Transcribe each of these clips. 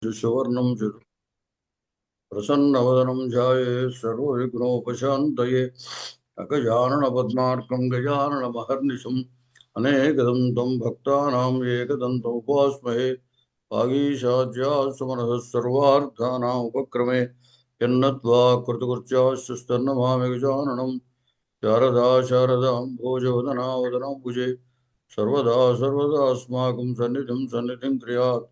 सुवर्णं प्रसन्नवदनं ध्याये सर्वविघ्नोपशान्तये अगजाननपद्मार्कं गजाननमहर्निशम् अनेकदन्तं भक्तानां एकदन्तम् उपास्महे वागीशाद्यास्तमनः सर्वार्थानाम् उपक्रमे यन्नत्वा कृतकृत्यास्तन्नमामि गजाननं शारदा शारदाम्भोजवदना वदनाम्बुजे सर्वदा सर्वदास्माकं सन्निधिं क्रियात्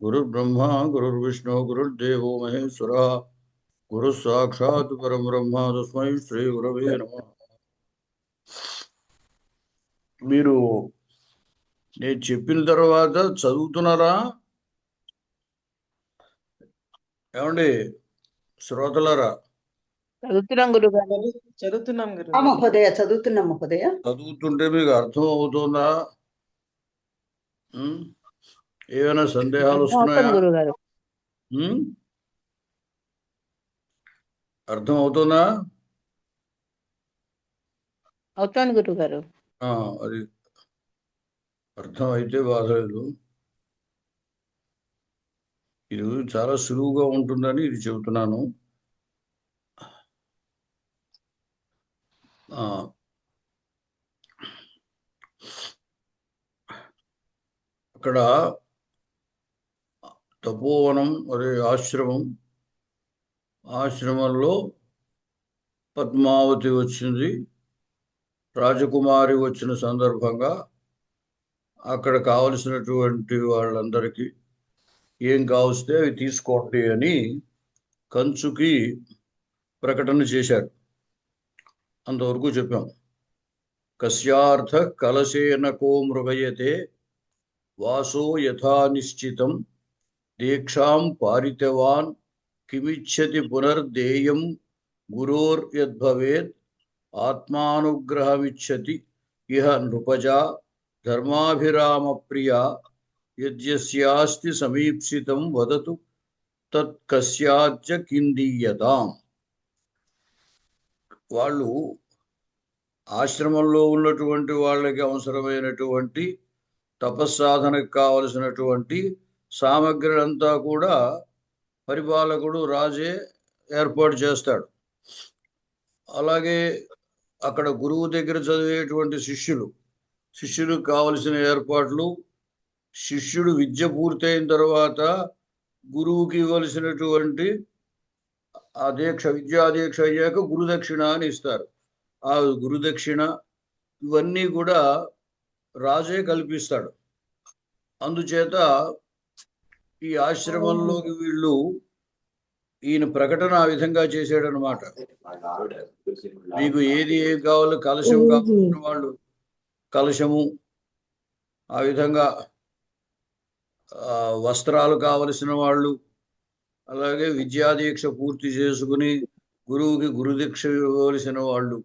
गुरुर्ब्रह्मा गुरुर्विष्णु गुरुर्देवो महेश्वरः गुरु साक्षात् परब्रह्म तस्मै శ్రీ గురవే నమః. మీరు నేను చెప్పిన తర్వాత చదువుతున్నారా? ఏమండి శ్రోతలారా? చదువుతున్నాం గురుగారు. చదువుతున్నాం మహోదయ, చదువుతున్నాం మహోదయ. చదువుతుంటే మీకు అర్థం అవుతుందా? ఏమైనా సందేహాలు వస్తున్నాయా? గురుగారు అర్థం అవుతుందా? అవుతాను గురుగారు. అది అర్థం అయితే బాధలేదు. ఇది చాలా సులువుగా ఉంటుందని ఇది చెబుతున్నాను. అక్కడ తపోవనం అదే ఆశ్రమంలో పద్మావతి వచ్చింది. రాజకుమారి వచ్చిన సందర్భంగా అక్కడ కావలసినటువంటి వాళ్ళందరికీ ఏం కావస్తే అవి తీసుకోండి అని కంచుకి ప్రకటన చేశారు. అంతవరకు చెప్పాం. కస్యార్థ కలశేనకో మృగయతే వాసో యథా నిశ్చితం దీక్షాం పారితవాన్ కిమిచ్చతి పునర్దేయం గురోర్యద్భవేత్ ఆత్మానుగ్రహమిచ్చతి ఇహ నృపజా ధర్మాభిరామ ప్రియా యద్యస్యాస్తి సమీప్సితం వదతు తత్ కస్యాచ్చ కిందీయతాం. వాళ్ళు ఆశ్రమంలో ఉన్నటువంటి వాళ్ళకి అవసరమైనటువంటి తపస్సాధనకు కావలసినటువంటి సామగ్రి అంతా కూడా పరిపాలకుడు రాజే ఏర్పాటు చేస్తాడు. అలాగే అక్కడ గురువు దగ్గర చదివేటువంటి శిష్యులకు కావలసిన ఏర్పాట్లు, శిష్యుడు విద్య పూర్తయిన తర్వాత గురువుకి ఇవ్వవలసినటువంటి ఆ దీక్ష విద్యాదీక్ష అయ్యాక గురుదక్షిణ అని ఇస్తారు. ఆ గురుదక్షిణ ఇవన్నీ కూడా రాజే కల్పిస్తాడు. అందుచేత ఈ ఆశ్రమంలోకి ఈయన ప్రకటన ఆ విధంగా చేశాడనమాట. మీకు ఏది ఏం కావాలో కలశం కావాల్సిన వాళ్ళు కలశము, ఆ విధంగా వస్త్రాలు కావలసిన వాళ్ళు, అలాగే విద్యాదీక్ష పూర్తి చేసుకుని గురువుకి గురుదీక్ష ఇవ్వవలసిన వాళ్ళు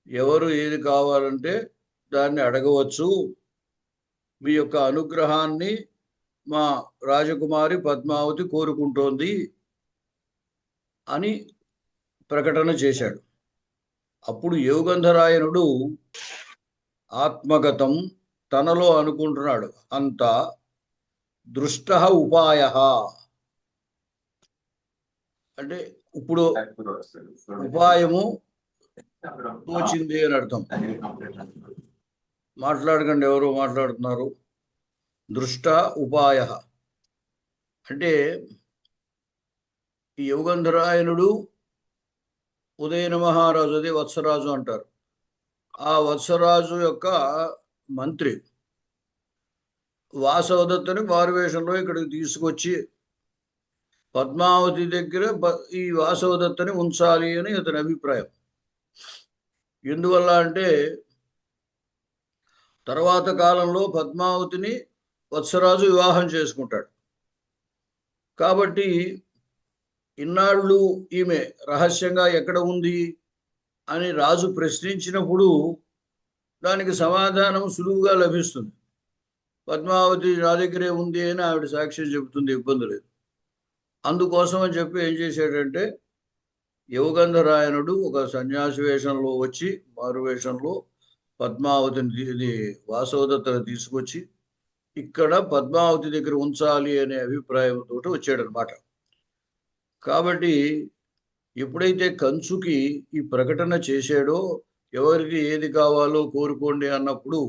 ఎవరు ఏది కావాలంటే దాన్ని అడగవచ్చు. మీ యొక్క అనుగ్రహాన్ని మా రాజకుమారి పద్మావతి కోరుకుంటోంది అని ప్రకటన చేశాడు. అప్పుడు యోగంధరాయనుడు ఆత్మగతం తనలో అనుకుంటున్నాడు, అంతా దృష్ట ఉపాయ అంటే ఇప్పుడు ఉపాయము తోచింది అని అర్థం. మాట్లాడకండి, ఎవరు మాట్లాడుతున్నారు? దృష్ట ఉపాయ అంటే ఈ యోగంధరాయనుడు ఉదయన మహారాజు, అదే వత్సరాజు అంటారు. ఆ వత్సరాజు యొక్క మంత్రి వాసవదత్తని మారువేషంలో ఇక్కడికి తీసుకొచ్చి పద్మావతి దగ్గర ఈ వాసవదత్తని ఉంచాలి అని అతని అభిప్రాయం. ఎందువల్ల అంటే తర్వాత కాలంలో పద్మావతిని వత్సరాజు వివాహం చేసుకుంటాడు. కాబట్టి ఇన్నాళ్ళు ఈమె రహస్యంగా ఎక్కడ ఉంది అని రాజు ప్రశ్నించినప్పుడు దానికి సమాధానం సులువుగా లభిస్తుంది. పద్మావతి నా దగ్గరే ఉంది అని ఆవిడ సాక్ష్యం చెబుతుంది, ఇబ్బంది లేదు. అందుకోసం అని చెప్పి ఏం చేశాడంటే యోగంధరాయనుడు ఒక సన్యాసి వేషంలో వచ్చి మారువేషంలో పద్మావతిని వాసవదత్తను తీసుకొచ్చి ఇక్కడ పద్మావతి దగ్గర ఉంచాలి అనే అభిప్రాయంతో వచ్చాడనమాట. కాబట్టి ఎప్పుడైతే కంసుకి ఈ ప్రకటన చేశాడో, ఎవరికి ఏది కావాలో కోరుకోండి అన్నప్పుడు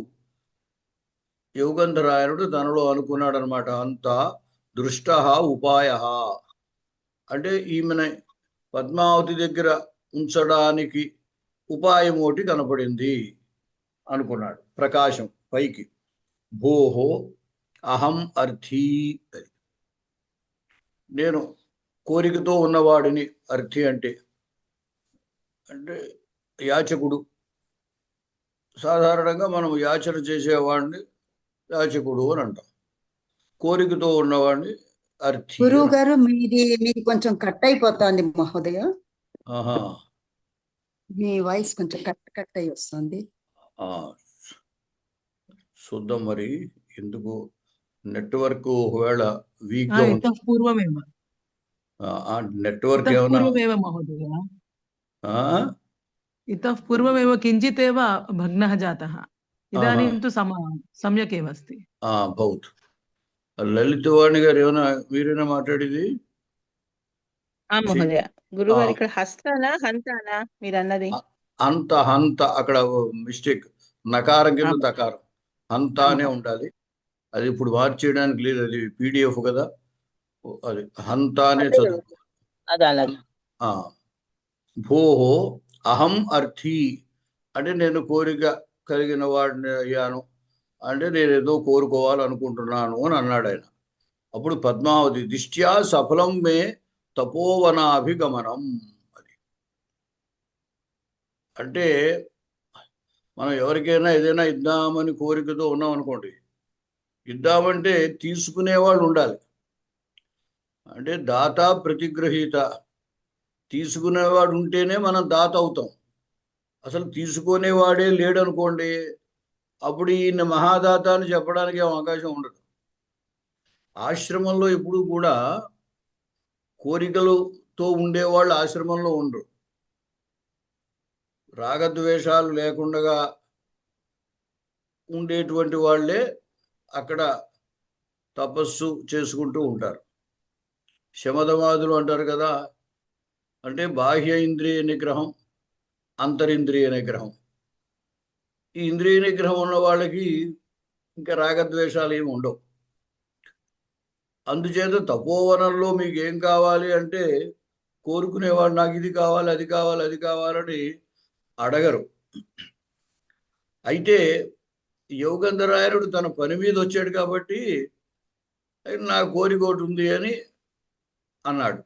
యుగంధరాయణుడు తనలో అనుకున్నాడు అనమాట, అంత దృష్ట ఉపాయ, అంటే ఈమెను పద్మావతి దగ్గర ఉంచడానికి ఉపాయం ఒకటి కనపడింది అనుకున్నాడు. ప్రకాశం పైకి, భోహో అహం అర్థీ, నేను కోరికతో ఉన్నవాడిని. అర్థి అంటే అంటే యాచకుడు. సాధారణంగా మనం యాచన చేసేవాడిని యాచకుడు అని అంటాం. కోరికతో ఉన్నవాడిని అర్థి. గురువు గారు, మీది కొంచెం కట్ అయిపోతుంది మహోదయ. ఆహా, మీ వాయిస్ కొంచెం కట్ అయి వస్తుంది. చూద్దాం మరి ఎందుకు. నెట్వర్క్ ఒకవేళ వీక్ గా ఇతః పూర్వమేవ నెట్వర్క్ ఇతః ఏమన్నా పూర్వమేవ మహోదయ ఆ? इतः पूर्वमेव किञ्चिदेव भग्नः जातः इदानीं तु सम्यक् एव अस्ति భౌత్. లలిత వాణి గారు ఏమైనా మీరైనా మాట్లాడేది? మహోదయ. గురుగారు ఇక్కడ హస్తానా హంతానా మీరు అన్నది? అంత హంత, అక్కడ మిస్టేక్, నకారం కింద తకారం, హంతానే ఉండాలి. అది ఇప్పుడు మార్చేయడానికి లేదు, అది PDF కదా, అది హంతానే చదువు. అది అలాగే. భోహో అహం అర్థి, అంటే నేను కోరిక కలిగిన వాడిని అయ్యాను, అంటే నేను ఏదో కోరుకోవాలనుకుంటున్నాను అని అన్నాడు ఆయన. అప్పుడు పద్మావతి దిష్ట్యా సఫలం మే తపోవనాభిగమనం. అది అంటే మనం ఎవరికైనా ఏదైనా ఇద్దామని కోరికతో ఉన్నాం అనుకోండి, ఇద్దామంటే తీసుకునేవాళ్ళు ఉండాలి. అంటే దాత ప్రతిగ్రహీత, తీసుకునేవాడు ఉంటేనే మనం దాత అవుతాం. అసలు తీసుకునేవాడే లేడు అనుకోండి, అప్పుడు ఈయన మహాదాత అని చెప్పడానికి అవకాశం ఉండదు. ఆశ్రమంలో ఎప్పుడు కూడా కోరికలతో ఉండేవాళ్ళు ఆశ్రమంలో ఉండరు. రాగద్వేషాలు లేకుండా ఉండేటువంటి వాళ్ళే అక్కడ తపస్సు చేసుకుంటూ ఉంటారు. శమధమాదులు అంటారు కదా, అంటే బాహ్య ఇంద్రియ నిగ్రహం, అంతరింద్రియ నిగ్రహం. ఈ ఇంద్రియ నిగ్రహం ఉన్న వాళ్ళకి ఇంకా రాగద్వేషాలు ఏమి ఉండవు. అందుచేత తపోవనంలో మీకు ఏం కావాలి అంటే కోరుకునేవాడు నాకు ఇది కావాలి, అది కావాలి, అది కావాలని అడగరు. అయితే యోగంధరాయనుడు తన పని మీద వచ్చాడు కాబట్టి నా కోరిక ఒకటి ఉంది అని అన్నాడు.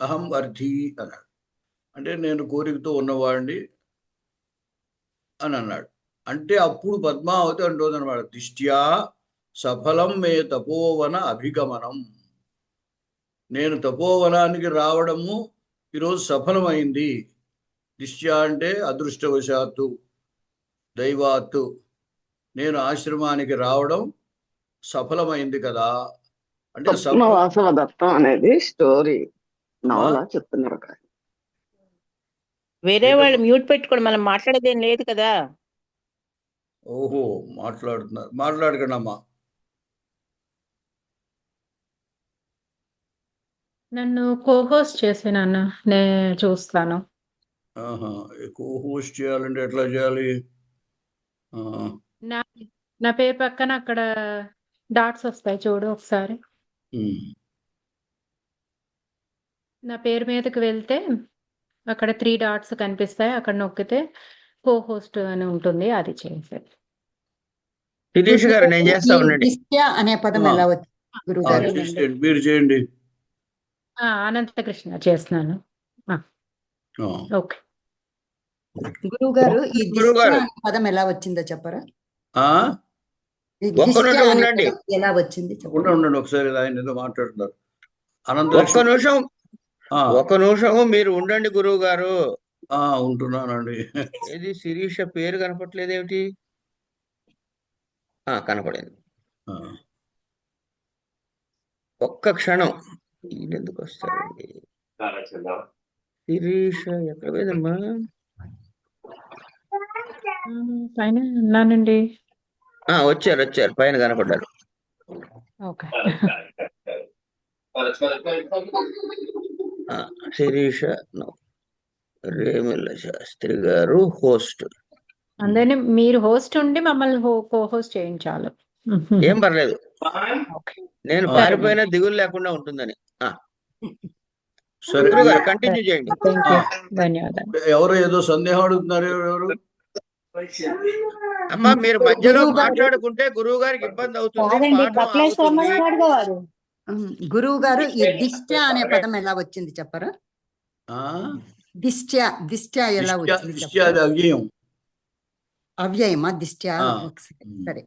అహం అర్థి అన్నాడు, అంటే నేను కోరికతో ఉన్నవాడిని అని అన్నాడు. అంటే అప్పుడు పద్మావతి అంటుంది అనమాట, దిష్ట్యా సఫలం మే తపోవన అభిగమనం, నేను తపోవనానికి రావడము ఈరోజు సఫలమైంది. దిష్ట్యా అంటే అదృష్టవశాత్తు, దైవాత్తు నేను ఆశ్రమానికి రావడం సఫలమైంది కదా. అంటే వాసవ దత్తం అనేది స్టోరీ నవల చెప్తున్నారు. వేరే వాళ్ళు మ్యూట్ పెట్టుకోండి, మనం మాట్లాడేదేం లేదు కదా. ఓహో, మాట్లాడుతున్నారు, మాట్లాడకండి అమ్మా. నన్ను కోహోస్ట్ చేసానన్న, నేను చూస్తాను. హోస్ట్ చేయాలంటే ఎట్లా చేయాలి? నా పేరు పక్కన అక్కడ డాట్స్ వస్తాయి చూడు ఒకసారి. నా పేరు మీదకి వెళ్తే అక్కడ 3 డాట్స్ కనిపిస్తాయి, అక్కడ నొక్కితే కోహోస్ట్ అని ఉంటుంది, అది చేసేది. శిరీష్ గారు నేను చేస్తా ఉండండి. అనే పదం ఎలా వచ్చింది గురువు గారు? మీరు చేయండి. అనంతకృష్ణ చేస్తున్నాను. ఓకే గురువు గారు, ఈ దిష్ట్య అనే పదం ఎలా వచ్చిందో చెప్పరా? ఉండండి, ఎలా వచ్చింది? ఉండండి ఒకసారి, ఆయన ఏదో మాట్లాడుతున్నారు. ఒక్క నిమిషం మీరు ఉండండి గురువు గారు. ఉంటున్నానండి. ఏది శిరీష పేరు కనపట్లేదు ఏమిటి? కనపడింది. ఒక్క క్షణం, ఎందుకు వస్తారండి? శిరీష ఎక్కడ పోయిందమ్మా? పైన ఉన్నానండి. వచ్చారు పైన కనపడ్డారు. ఓకే. శిరీష no. రేముల శాస్త్రి గారు హోస్ట్. అందరినీ మీరు హోస్ట్ ఉండి మమ్మల్ని కో-హోస్ట్ చేయించాలి. ఏం పర్లేదు, ఓకే. నేను ఆ, పారిపోయిన దిగులు లేకుండా ఉంటుందని. సరే గురువు గారు కంటిన్యూ చేయండి. Thank you. ఆ, ధన్యవాదాలు. ఎవరు ఏదో సందేహం అడుగుతున్నారు ఎవరు? అమ్మా మీరు మధ్యలో గురువు గారు మాట్లాడుకుంటే గురువు గారికి ఇబ్బంది అవుతుంది, కాదండి, పాఠం కపిలేశ్వరమ్మ ఆగుతుంది. గారు గారు గురువు గారు ఈ దిష్ట్య అనే పదం ఎలా వచ్చింది చెప్పరా? ఆ? దిష్ట్య ఎలా దిష్ట్య వచ్చింది దిష్ట్య చెప్పరా? అది అవ్యయం. అవ్యయమా దిష్ట్య? ఆ. ఒకసారి. సరే,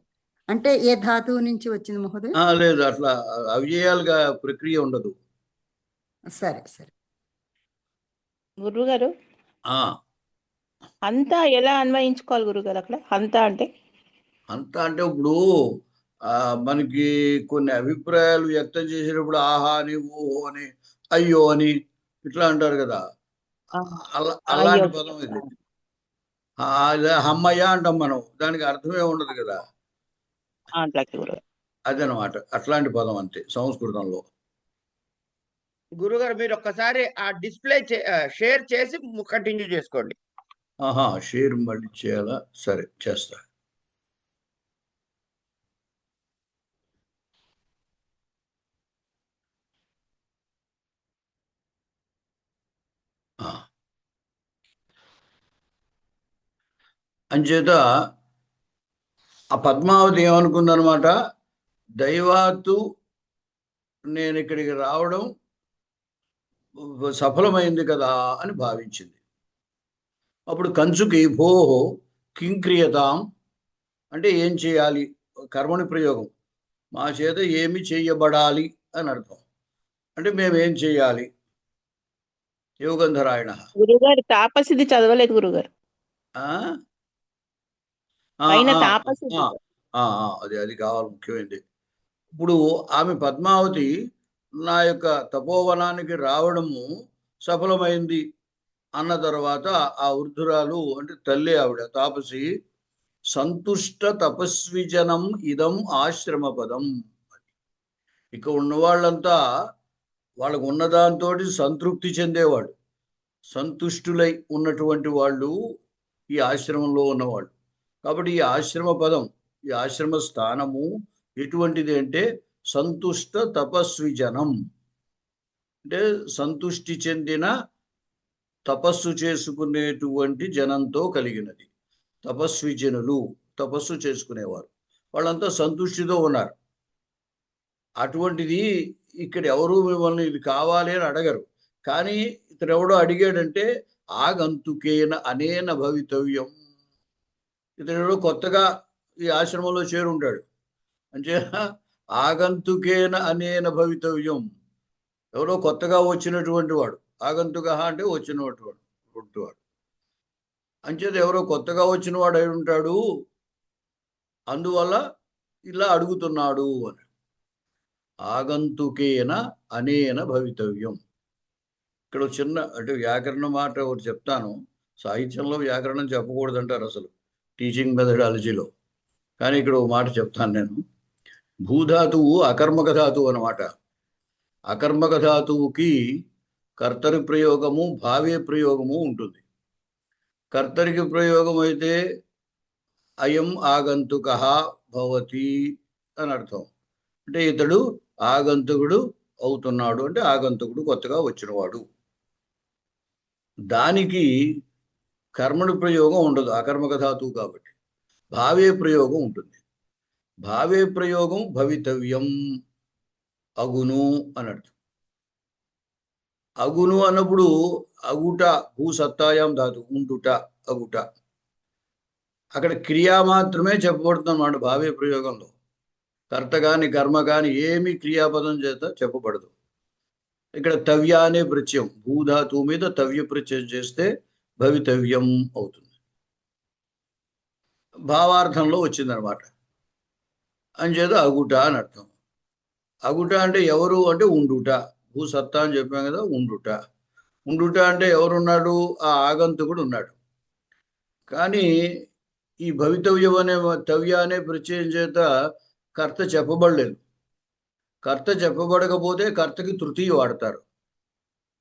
అంటే ఏ ధాతువు నుంచి వచ్చింది మహోదయ? లేదు, అట్లా అవ్యయాలుగా ప్రక్రియ ఉండదు. సరే సరే. గురుగారు ఆ, అంతా ఎలా అన్వయించుకోవాలి గురుగారు అక్కడ? అంతా అంటే అంతా అంటే ఇప్పుడు మనకి కొన్ని అభిప్రాయాలు వ్యక్తం చేసేటప్పుడు ఆహా అని, ఓహో అని, అయ్యో అని ఇట్లా అంటారు కదా. ఆ, అలాంటి అయ్యో. పదం ఇది. అదే హమ్మయ్య అంటాం మనం, దానికి అర్థమే ఉండదు కదా. అట్లాగే గురుగారు. అదనమాట, అట్లాంటి పదం అంతే సంస్కృతంలో. గురుగారు మీరు ఒక్కసారి ఆ డిస్ప్లే షేర్ చేసి కంటిన్యూ చేసుకోండి. ఆహా, షేర్ మళ్ళీ చేయాలా? సరే, చేస్తా. అంచేత ఆ పద్మావతి ఏమనుకుందనమాట, దైవాత్తు నేను ఇక్కడికి రావడం సఫలమైంది కదా అని భావించింది. అప్పుడు కంచుకి భోహో కింక్రియతాం అంటే ఏం చేయాలి, కర్మని ప్రయోగం, మా చేత ఏమి చేయబడాలి అని అర్థం. అంటే మేమేం చేయాలి? యోగంధరాయణ. గురుగారు తాపసిది చదవలేదు గురుగారు. పైన తాపసిది. అది కావాలి, ముఖ్యమైనది. ఇప్పుడు ఆమె పద్మావతి నా యొక్క తపోవనానికి రావడము సఫలమైంది అన్న తర్వాత ఆ వృద్ధురాలు అంటే తల్లి ఆవిడ తాపసి, సంతుష్ట తపస్విజనం ఇదం ఆశ్రమ పదం. ఇక ఉన్నవాళ్ళంతా వాళ్ళకు ఉన్నదాంతో సంతృప్తి చెందేవాడు, సంతుష్టులై ఉన్నటువంటి వాళ్ళు ఈ ఆశ్రమంలో ఉన్నవాళ్ళు. కాబట్టి ఈ ఆశ్రమ పదం, ఈ ఆశ్రమ స్థానము ఎటువంటిది అంటే సంతుష్ట తపస్విజనం, అంటే సంతుష్టి చెందిన తపస్సు చేసుకునేటువంటి జనంతో కలిగినది. తపస్విజనులు తపస్సు చేసుకునేవారు, వాళ్ళంతా సంతుష్టితో ఉన్నారు. అటువంటిది ఇక్కడ ఎవరు మిమ్మల్ని ఇది కావాలి అని అడగరు. కానీ ఇతను ఎవడో అడిగాడంటే ఆగంతుకేన అనేన భవితవ్యం. ఇతడు కొత్తగా ఈ ఆశ్రమంలో చేరుంటాడు అంటే ఆగంతుకేన అనేన భవితవ్యం, ఎవరో కొత్తగా వచ్చినటువంటి వాడు. ఆగంతుక అంటే వచ్చినటువంటి వాడు. అంచేత ఎవరో కొత్తగా వచ్చిన వాడు అయి ఉంటాడు, అందువల్ల ఇలా అడుగుతున్నాడు అని. ఆగంతుకేన అనేన భవితవ్యం. ఇక్కడ చిన్న అంటే వ్యాకరణ మాట ఒకటి చెప్తాను. సాహిత్యంలో వ్యాకరణం చెప్పకూడదు అంటారు అసలు, టీచింగ్ మెథడాలజీలో. కానీ ఇక్కడ ఒక మాట చెప్తాను నేను. భూధాతువు అకర్మక ధాతువు అన్నమాట. అకర్మక ధాతువుకి కర్తరి ప్రయోగము, భావే ప్రయోగము ఉంటుంది. కర్తరికి ప్రయోగం అయితే అయం ఆగంతుక భవతి అని అర్థం. అంటే ఇతడు ఆగంతుకుడు అవుతున్నాడు, అంటే ఆగంతుకుడు కొత్తగా వచ్చినవాడు. దానికి కర్మని ప్రయోగం ఉండదు అకర్మక ధాతువు కాబట్టి. భావే ప్రయోగం ఉంటుంది. భావే ప్రయోగం భవితవ్యం, అగును అని అర్థం. అగును అన్నప్పుడు అగుట భూసత్తాయాం ధాతు, ఉండుట, అగుట. అక్కడ క్రియ మాత్రమే చెప్పబడుతుంది అన్నమాట భావే ప్రయోగంలో. కర్త కాని కర్మ కాని ఏమి క్రియాపదం చేత చెప్పబడదు. ఇక్కడ తవ్య అనే ప్రత్యయం, భూధాతువు మీద తవ్య ప్రత్యయం చేస్తే భవితవ్యం అవుతుంది. భావార్థంలో వచ్చిందనమాట. అంచేత అగుట అని అర్థం. అగుట అంటే ఎవరు అంటే ఉండుట, భూసత్తా అని చెప్పాం కదా, ఉండుట. ఉండుట అంటే ఎవరున్నాడు? ఆ ఆగంతుకుడు ఉన్నాడు. కానీ ఈ భవితవ్యం అనే తవ్య అనే ప్రత్యయం చేత కర్త చెప్పబడలేదు. కర్త చెప్పబడకపోతే కర్తకి తృతీయ వాడతారు.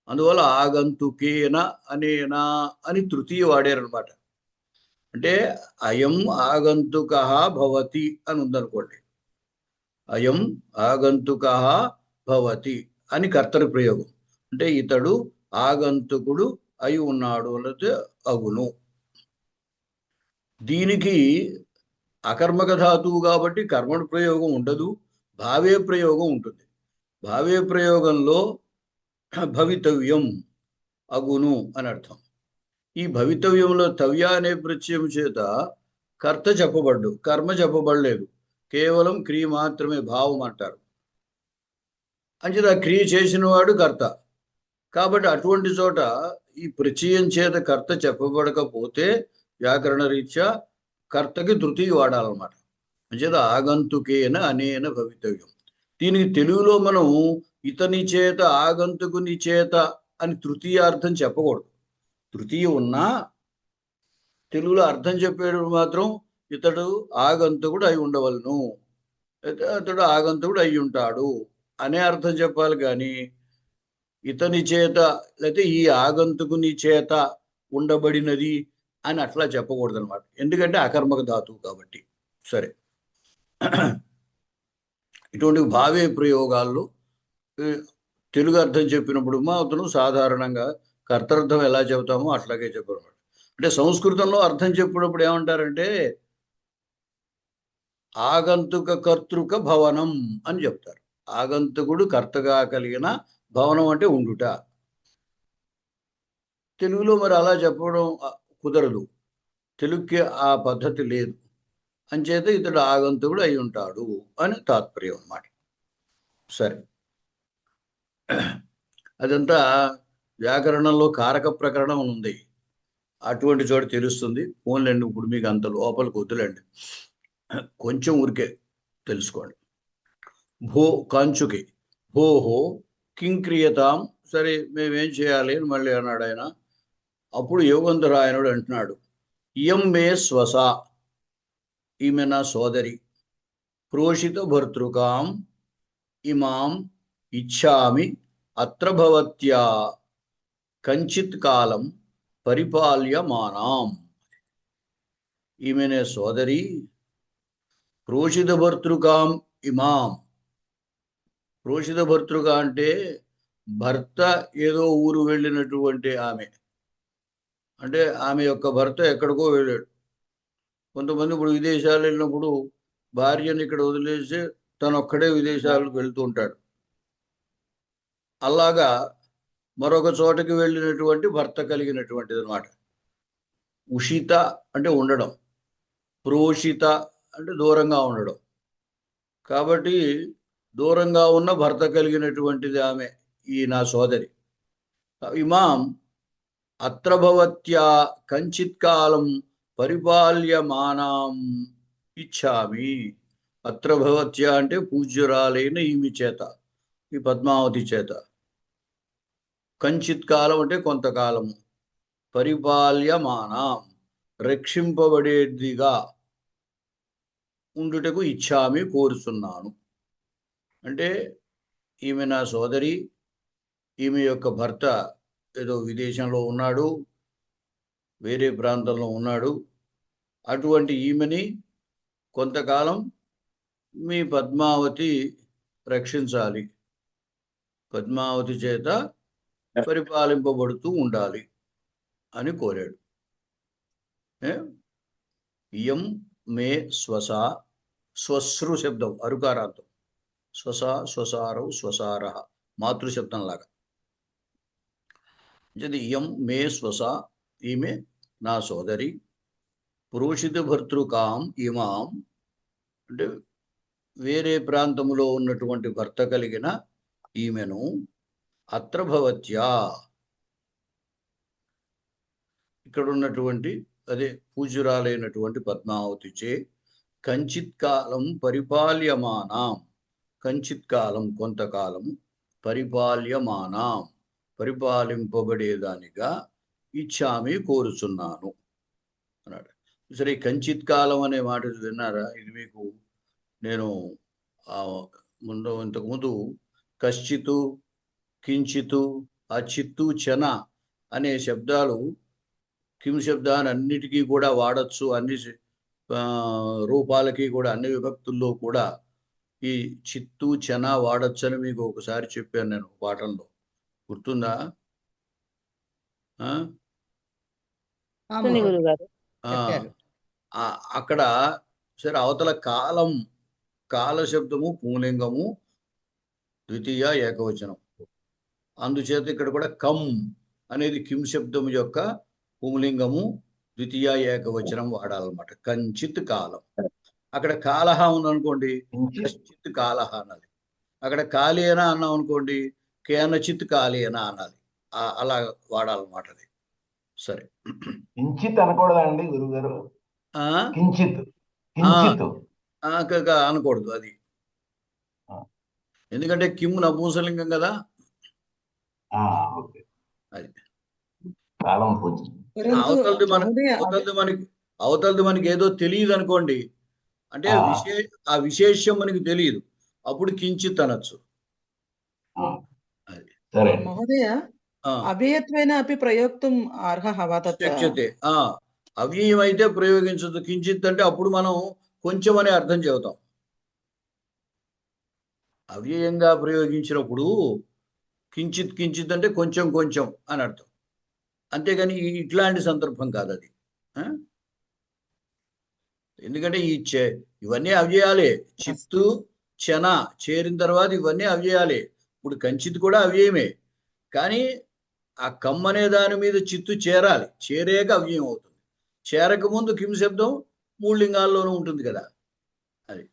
అందువల్ల ఆగంతుకేన అనేనా అని తృతీయ వాడారనమాట. అంటే అయం ఆగంతుక భవతి అని ఉందనుకోండి. అయం ఆగంతుక భవతి అని కర్తరి ప్రయోగం. అంటే ఇతడు ఆగంతుకుడు అయి ఉన్నాడు అన్నది అగును. దీనికి అకర్మక ధాతువు కాబట్టి కర్మణ ప్రయోగం ఉండదు, భావే ప్రయోగం ఉంటుంది. భావే ప్రయోగంలో భవితవ్యం అగును అని అర్థం. ఈ భవితవ్యంలో తవ్య అనే ప్రత్యయం చేత కర్త చెప్పబడ్డు, కర్మ చెప్పబడలేదు, కేవలం క్రియ మాత్రమే భావం అంటారు. అంచేత ఆ క్రియ చేసిన వాడు కర్త. కాబట్టి అటువంటి చోట ఈ ప్రత్యయం చేత కర్త చెప్పబడకపోతే వ్యాకరణ రీత్యా కర్తకి తృతీయ వాడాలన్నమాట. అంచేత ఆగంతుకేన అనేన భవితవ్యం. దీనికి తెలుగులో మనం ఇతని చేత ఆగంతుకుని చేత అని తృతీయార్థం చెప్పకూడదు. తృతీయ ఉన్నా తెలుగులో అర్థం చెప్పేటప్పుడు మాత్రం ఇతడు ఆగంతుకుడు అయి ఉండవలను, అతడు ఆగంతుకుడు అయి ఉంటాడు అనే అర్థం చెప్పాలి. కానీ ఇతని చేత లేకపోతే ఈ ఆగంతుకుని చేత ఉండబడినది అని అట్లా చెప్పకూడదు అనమాట. ఎందుకంటే అకర్మక ధాతువు కాబట్టి. సరే, ఇటువంటి భావే ప్రయోగాల్లో తెలుగు అర్థం చెప్పినప్పుడు అతను సాధారణంగా కర్తార్థం ఎలా చెబుతామో అట్లాగే చెప్పారు. అంటే సంస్కృతంలో అర్థం చెప్పినప్పుడు ఏమంటారంటే ఆగంతుక కర్తృక భవనం అని చెప్తారు. ఆగంతుకుడు కర్తగా కలిగిన భవనం అంటే ఉండుట. తెలుగులో మరి అలా చెప్పడం కుదరదు, తెలుగుకి ఆ పద్ధతి లేదు. అంచేత ఇతడు ఆగంతుకుడు అయి ఉంటాడు అని తాత్పర్యం అన్నమాట. సరే, అదంతా వ్యాకరణంలో కారక ప్రకరణం ఉంది, అటువంటి చోట తెలుస్తుంది. ఫోన్లండి, ఇప్పుడు మీకు అంత లోపలికి వద్దులండి, కొంచెం ఊరికే తెలుసుకోండి. భో కంచుకి భోహో కింక్రియతాం. సరే, మేమేం చేయాలి అని మళ్ళీ అన్నాడు ఆయన. అప్పుడు యోగంధరాయనుడు అంటున్నాడు, ఇయం మే స్వస, ఈమె నా సోదరి, ప్రోషిత భర్తృకాం ఇమాం ఇచ్చామి అత్ర భవత్యా కంచిత్ కాలం పరిపాల్యమానాం. ఈమెనే సోదరి, ప్రోషిత భర్తృకాం ఇమాం. ప్రోషిత భర్తృక అంటే భర్త ఏదో ఊరు వెళ్ళినటువంటి ఆమె, అంటే ఆమె యొక్క భర్త ఎక్కడికో వెళ్ళాడు. కొంతమంది ఇప్పుడు విదేశాలు వెళ్ళినప్పుడు భార్యను ఇక్కడ వదిలేసి తను ఒక్కడే విదేశాలకు వెళ్తూ ఉంటాడు. అలాగా మరొక చోటకి వెళ్ళినటువంటి భర్త కలిగినటువంటిది అనమాట. ఉషిత అంటే ఉండడం, ప్రోషిత అంటే దూరంగా ఉండడం. కాబట్టి దూరంగా ఉన్న భర్త కలిగినటువంటిది ఆమె, ఈ నా సోదరి. ఇమాం అత్ర భవత్యా కంచిత్ కాలం పరిపాల్యమానాం ఇచ్చామి. అత్ర భవత్యా అంటే పూజ్యురాలైన ఈమె చేత, ఈ పద్మావతి చేత, కంచిత్ కాలం అంటే కొంతకాలము, పరిపాల్యమానాం రక్షింపబడేదిగా ఉండుటకు ఇచ్చామి కోరుచున్నాను. అంటే ఈమె నా సోదరి, ఈమె యొక్క భర్త ఏదో విదేశంలో ఉన్నాడు, వేరే ప్రాంతంలో ఉన్నాడు. అటువంటి ఈమెని కొంతకాలం మీ పద్మావతి రక్షించాలి, పద్మావతి చేత పరిపాలింపబడుతూ ఉండాలి అని కోరాడు. ఇయం మే స్వస, స్వశ్రు శబ్దం అరుకారాంతం, స్వస స్వసారౌ స్వసార మాతృశబ్దం లాగా. ఇయం మే స్వస, ఈమె నా సోదరి, పురోషిత భర్తృకాం ఇమాం అంటే వేరే ప్రాంతములో ఉన్నటువంటి భర్త కలిగిన ఈమెను, అత్ర భవత్యా ఇక్కడ ఉన్నటువంటి అదే పూజ్యురాలైనటువంటి పద్మావతి చే కంచిత్ కాలం పరిపాల్యమానాం, కంచిత్ కాలం కొంతకాలం, పరిపాల్యమానాం పరిపాలింపబడేదానిగా ఇచ్చామి కోరుచున్నాను అన్నాడు. సరే, కంచిత్ కాలం అనే మాట విన్నారా? ఇది మీకు నేను ముందు ఇంతకుముందు కశ్చితు, కించితు, ఆ చిత్తు, చన అనే శబ్దాలు కిం శబ్దాన్ని అన్నిటికీ కూడా వాడచ్చు. అన్ని రూపాలకి కూడా, అన్ని విభక్తుల్లో కూడా ఈ చిత్తు, చన వాడచ్చని మీకు ఒకసారి చెప్పాను నేను పాఠంలో, గుర్తుందా? వస్తుంది గురుగారు. చెప్పారు. అక్కడ సరే అవతల కాలం, కాల శబ్దము పుంలింగము, ద్వితీయ ఏకవచనం. అందుచేత ఇక్కడ కూడా కం అనేది కిం శబ్దం యొక్క పుంలింగము, ద్వితీయ ఏకవచనం వాడాలన్నమాట. కంచిత్ కాలం. అక్కడ కాలహ ఉందనుకోండి, కశ్చిత్ కాలహ అనాలి. అక్కడ కాలేనా అన్నాం అనుకోండి, కేనచిత్ కాలేనా అనాలి. అలా వాడాలన్నమాట. అది సరే. కించిత్ అనకూడదండి గురుగారు? కించిత్ అనకూడదు అది, ఎందుకంటే కిమ్ నపుంసలింగం కదా. అది అవతలది మనకి ఏదో తెలియదు అనుకోండి, అంటే ఆ విశేషం మనకి తెలియదు, అప్పుడు కించిత్ అనొచ్చు. మహోదయ అవ్యయత్వేన అపి ప్రయోక్తుం అర్హః వా తత్ శక్యతే. అవ్యయం అయితే ప్రయోగించదు. కించిత్ అంటే అప్పుడు మనం కొంచెం అనే అర్థం చెబుతాం. అవ్యయంగా ప్రయోగించినప్పుడు కించిత్ కించిత్ అంటే కొంచెం కొంచెం అని అర్థం. అంతేగాని ఇట్లాంటి సందర్భం కాదు అది. ఎందుకంటే ఇవన్నీ అవ్యయాలే. చిత్తు, చన చేరిన తర్వాత ఇవన్నీ అవ్యయాలే. ఇప్పుడు కంచిత్ కూడా అవ్యయమే, కానీ ఆ కమ్ అనే దాని మీద చిత్తు చేరాలి, చేరేక అవ్యయం అవుతుంది. చేరక ముందు కిం శబ్దం మూడు లింగాల్లోనూ ఉంటుంది కదా. అది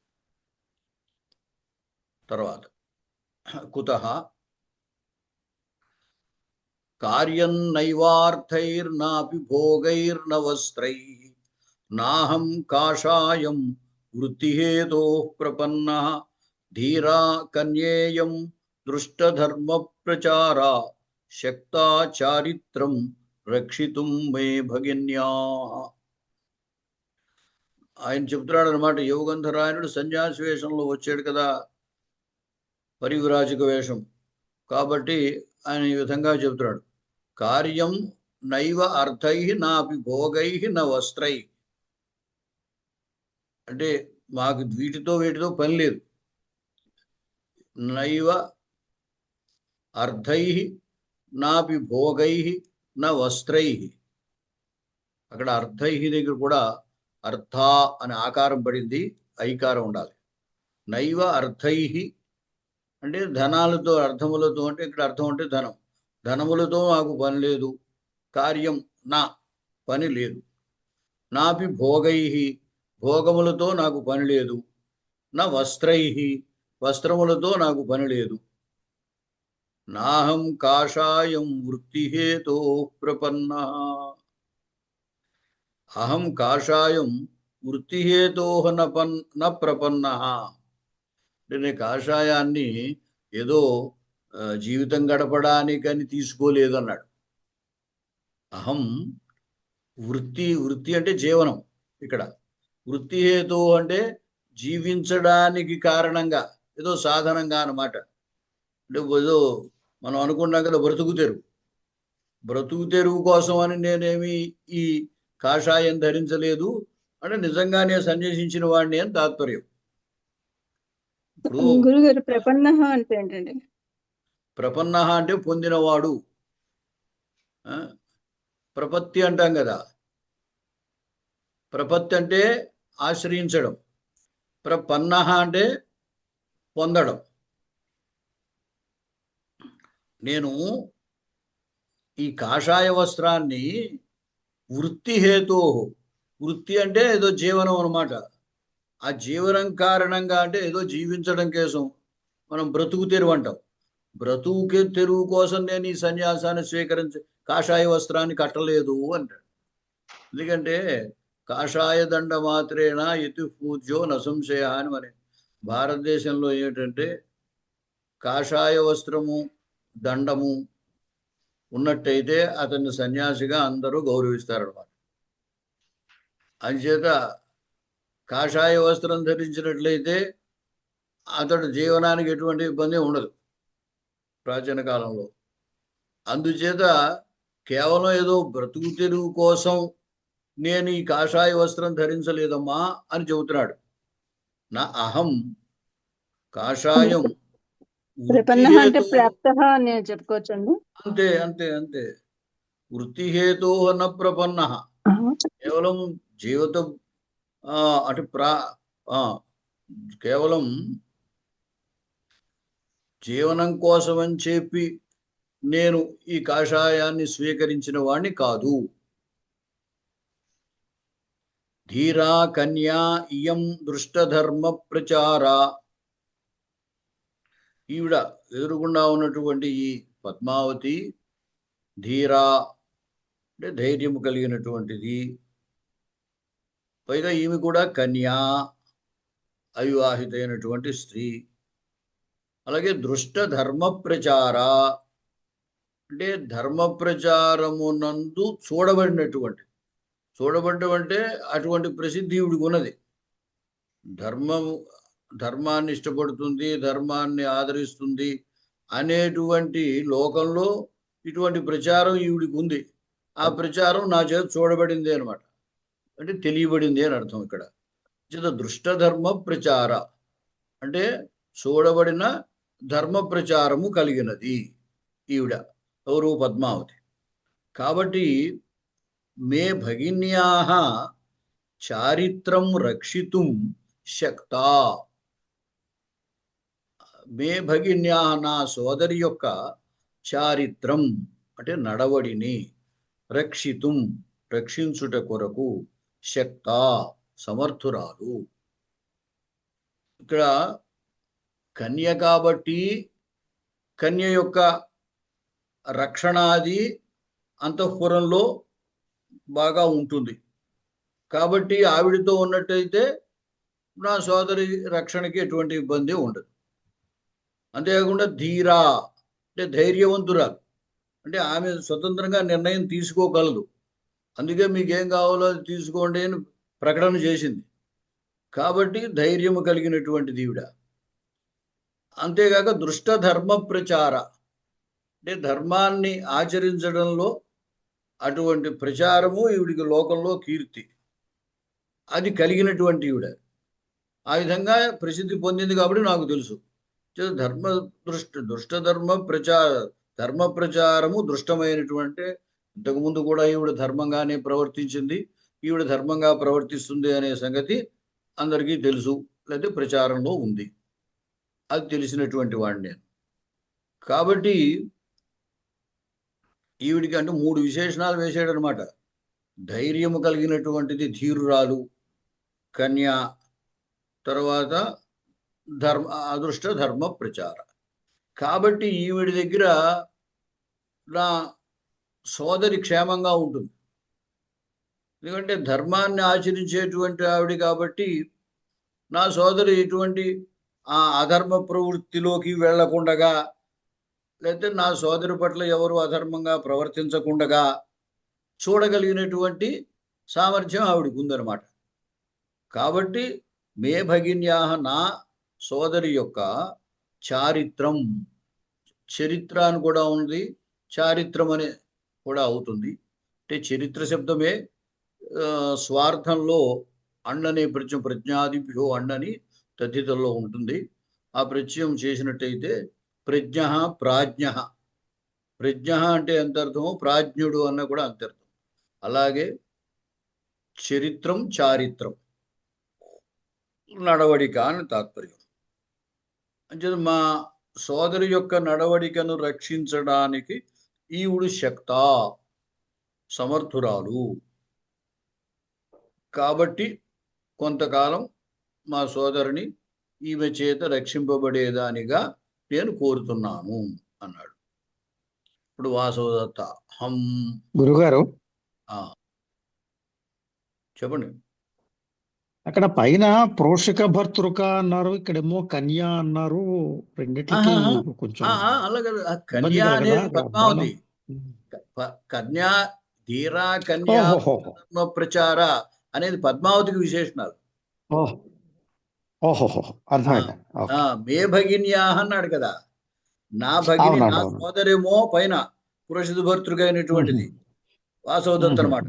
తర్వాత కుతః కార్యం నైవార్థైర్నాపి భోగైర్న వస్త్రైః నాహం కాషాయం వృత్తిహేతోః ప్రపన్నః ధీరా కన్యేయం దృష్టధర్మ ప్రచారా శక్తా చారిత్రం రక్షితుం మే భగిన్యాః. ఆయన చెప్తున్నాడు అనమాట. యోగంధరాయణుడు సన్యాసి వేషంలో వచ్చాడు కదా, పరివిరాజక వేషం కాబట్టి ఆయన ఈ విధంగా చెబుతున్నాడు. కార్యం నైవ అర్థై నాపి భోగై న వస్త్రై. అంటే మాకు వీటితో పని లేదు. నైవ అర్థై నాపి భోగై న వస్త్రై. అక్కడ అర్థై దగ్గర కూడా అర్థ అనే ఆకారం పడింది, ఐకారం ఉండాలి. నైవ అర్థై అంటే ధనాలతో, అర్థములతో, అంటే ఇక్కడ అర్థం అంటే ధనం. ధనములతో మాకు పని లేదు. కార్యం నా పని లేదు. నాపి భోగై భోగములతో నాకు పని లేదు. నా వస్త్రై వస్త్రములతో నాకు పని లేదు. నాహం కాషాయం వృత్తిహేతో ప్రపన్న. అహం కాషాయం వృత్తిహేతో న ప్రపన్న. అంటే నేను కాషాయాన్ని ఏదో జీవితం గడపడానికని తీసుకోలేదు అన్నాడు. అహం వృత్తి అంటే జీవనం. ఇక్కడ వృత్తిహేతు అంటే జీవించడానికి కారణంగా, ఏదో సాధనంగా అన్నమాట. అంటే ఏదో మనం అనుకున్నాం కదా, బ్రతుకు తెరువు కోసం అని నేనేమి ఈ కాషాయం ధరించలేదు అంటే నిజంగానే సన్యసించిన వాడిని అని తాత్పర్యం. గురుగారు ప్రపన్న అంటే ఏంటండి? ప్రపన్న అంటే పొందినవాడు. ప్రపత్తి అంటాం కదా, ప్రపత్తి అంటే ఆశ్రయించడం, ప్రపన్న అంటే పొందడం. నేను ఈ కాషాయ వస్త్రాన్ని వృత్తిహేతు, వృత్తి అంటే ఏదో జీవనం అన్నమాట. ఆ జీవనం కారణంగా అంటే ఏదో జీవించడం కోసం మనం బ్రతుకు తెరువు అంటాం. బ్రతుకు తెరువు కోసం నేను ఈ సన్యాసాన్ని స్వీకరించి కాషాయ వస్త్రాన్ని కట్టలేదు అంటాడు. ఎందుకంటే కాషాయ దండ మాత్రేన యతి పూజ్యో నసంశయ అని మరి భారతదేశంలో ఏమిటంటే కాషాయ వస్త్రము దండము ఉన్నట్టయితే అతన్ని సన్యాసిగా అందరూ గౌరవిస్తారన్నమాట. అంచేత కాషాయ వస్త్రం ధరించినట్లయితే అతడు జీవనానికి ఎటువంటి ఇబ్బంది ఉండదు ప్రాచీన కాలంలో. అందుచేత కేవలం ఏదో బ్రతుకు తెరువు కోసం నేను ఈ కాషాయ వస్త్రం ధరించలేదమ్మా అని చెబుతున్నాడు. నా అహం కాషాయం ప్రపన్న అంటే వృత్తిహేతు, ప్రాప్త అని చెప్పుకోవచ్చండి. అంతే అంతే అంతే, వృత్తిహేతో న ప్రపన్న, కేవలం జీవిత అంటే కేవలం జీవనం కోసం అని చెప్పి నేను ఈ కాషాయాన్ని స్వీకరించిన వాణ్ణి కాదు. ధీరా కన్యా ఇయం దృష్టధర్మ ప్రచార. ఈవిడ ఎదురుగుండా ఉన్నటువంటి ఈ పద్మావతి ధీరా అంటే ధైర్యం కలిగినటువంటిది. పైగా ఈమె కూడా కన్యా, అవివాహితైనటువంటి స్త్రీ. అలాగే దృష్ట ధర్మ ప్రచార అంటే ధర్మ ప్రచారమునందు చూడబడినటువంటి, చూడబడ్డం అటువంటి ప్రసిద్ధి ఈవిడికి ఉన్నది. ధర్మాన్ని ఇష్టపడుతుంది, ధర్మాన్ని ఆదరిస్తుంది అనేటువంటి లోకంలో ఇటువంటి ప్రచారం ఈవిడికి ఉంది. ఆ ప్రచారం నా చేత చూడబడింది అనమాట, అంటే తెలియబడింది అని అర్థం. ఇక్కడ దృష్ట ధర్మ ప్రచార అంటే చూడబడిన ధర్మ ప్రచారము కలిగినది ఈవిడ, ఎవరు? పద్మావతి. కాబట్టి మే భగిన్యాః చారిత్రం రక్షితుం శక్తా. మే భగిన్యాః నా సోదరి యొక్క చారిత్రం అంటే నడవడిని రక్షితుం రక్షించుట కొరకు శక్తా సమర్థురాలు. ఇక్కడ కన్య కాబట్టి కన్య యొక్క రక్షణాది అంతఃపురంలో బాగా ఉంటుంది. కాబట్టి ఆవిడతో ఉన్నట్టయితే నా సోదరి రక్షణకి ఎటువంటి ఇబ్బంది ఉండదు. అంతేకాకుండా ధీరా అంటే ధైర్యవంతురాలు, అంటే ఆమె స్వతంత్రంగా నిర్ణయం తీసుకోగలదు. అందుకే మీకేం కావాలో అది తీసుకోండి అని ప్రకటన చేసింది. కాబట్టి ధైర్యము కలిగినటువంటిది ఈవిడ. అంతేకాక దృష్ట ధర్మ ప్రచార అంటే ధర్మాన్ని ఆచరించడంలో అటువంటి ప్రచారము ఈవిడికి లోకంలో కీర్తి అది కలిగినటువంటి ఈవిడ. ఆ విధంగా ప్రసిద్ధి పొందింది కాబట్టి నాకు తెలుసు. దుష్ట ధర్మ ప్రచారము దృష్టమైనటువంటి, ఇంతకుముందు కూడా ఈవిడ ధర్మంగానే ప్రవర్తించింది, ఈవిడ ధర్మంగా ప్రవర్తిస్తుంది అనే సంగతి అందరికీ తెలుసు, లేకపోతే ప్రచారంలో ఉంది, అది తెలిసినటువంటి వాడిని నేను. కాబట్టి ఈవిడికి అంటే 3 విశేషణాలు వేసాడు అనమాట. ధైర్యము కలిగినటువంటిది ధీరురాలు, కన్య, తర్వాత అదృష్ట ధర్మ ప్రచార. కాబట్టి ఈవిడి దగ్గర నా సోదరి క్షేమంగా ఉంటుంది. ఎందుకంటే ధర్మాన్ని ఆచరించేటువంటి ఆవిడ కాబట్టి నా సోదరి ఎటువంటి అధర్మ ప్రవృత్తిలోకి వెళ్లకుండగా, లేకపోతే నా సోదరి పట్ల ఎవరు అధర్మంగా ప్రవర్తించకుండగా చూడగలిగినటువంటి సామర్థ్యం ఆవిడకు ఉందన్నమాట. కాబట్టి మే భగిన్యాః నా సోదరి యొక్క చారిత్రం, చరిత్ర అని కూడా ఉంది, చారిత్రం అని కూడా అవుతుంది. అంటే చరిత్ర శబ్దమే స్వార్థంలో అండనే ప్రత్యయం, ప్రజ్ఞాదిభ్యో అండని తథితల్లో ఉంటుంది. ఆ ప్రత్యయం చేసినట్టయితే ప్రజ్ఞ ప్రాజ్ఞ. ప్రజ్ఞ అంటే ఎంత అర్థమో ప్రాజ్ఞుడు అన్న కూడా అంత అర్థం. అలాగే చరిత్రం చారిత్రం నడవడిక అని తాత్పర్యం. అంటే మా సోదరి యొక్క నడవడికను రక్షించడానికి ఈవిడు శక్తా సమర్థురాలు. కాబట్టి కొంతకాలం మా సోదరిని ఈమె చేత రక్షింపబడేదానిగా నేను కోరుతున్నాను అన్నాడు. ఇప్పుడు వాసవదత్త హం. గురుగారు చెప్పండి. అక్కడ పైన ప్రోషక భర్తృక అన్నారు, ఇక్కడేమో కన్యా అన్నారు. రెండిట్లకి కొంచెం అలాగే కన్యా అనేది పద్మావతి, కన్యా ధీరా కన్యా ధర్మ ప్రచార అనేది పద్మావతికి విశేషణాలు. ఓహోహో, అర్థమైంది. ఓకే. మే భగిన్యాహ అన్నాడు కదా, నా భగిని అవునండి, నా అవును. సోదరేమో పైన పురుషుడు భర్తృకైనటువంటిది వాసవదత్త అనమాట.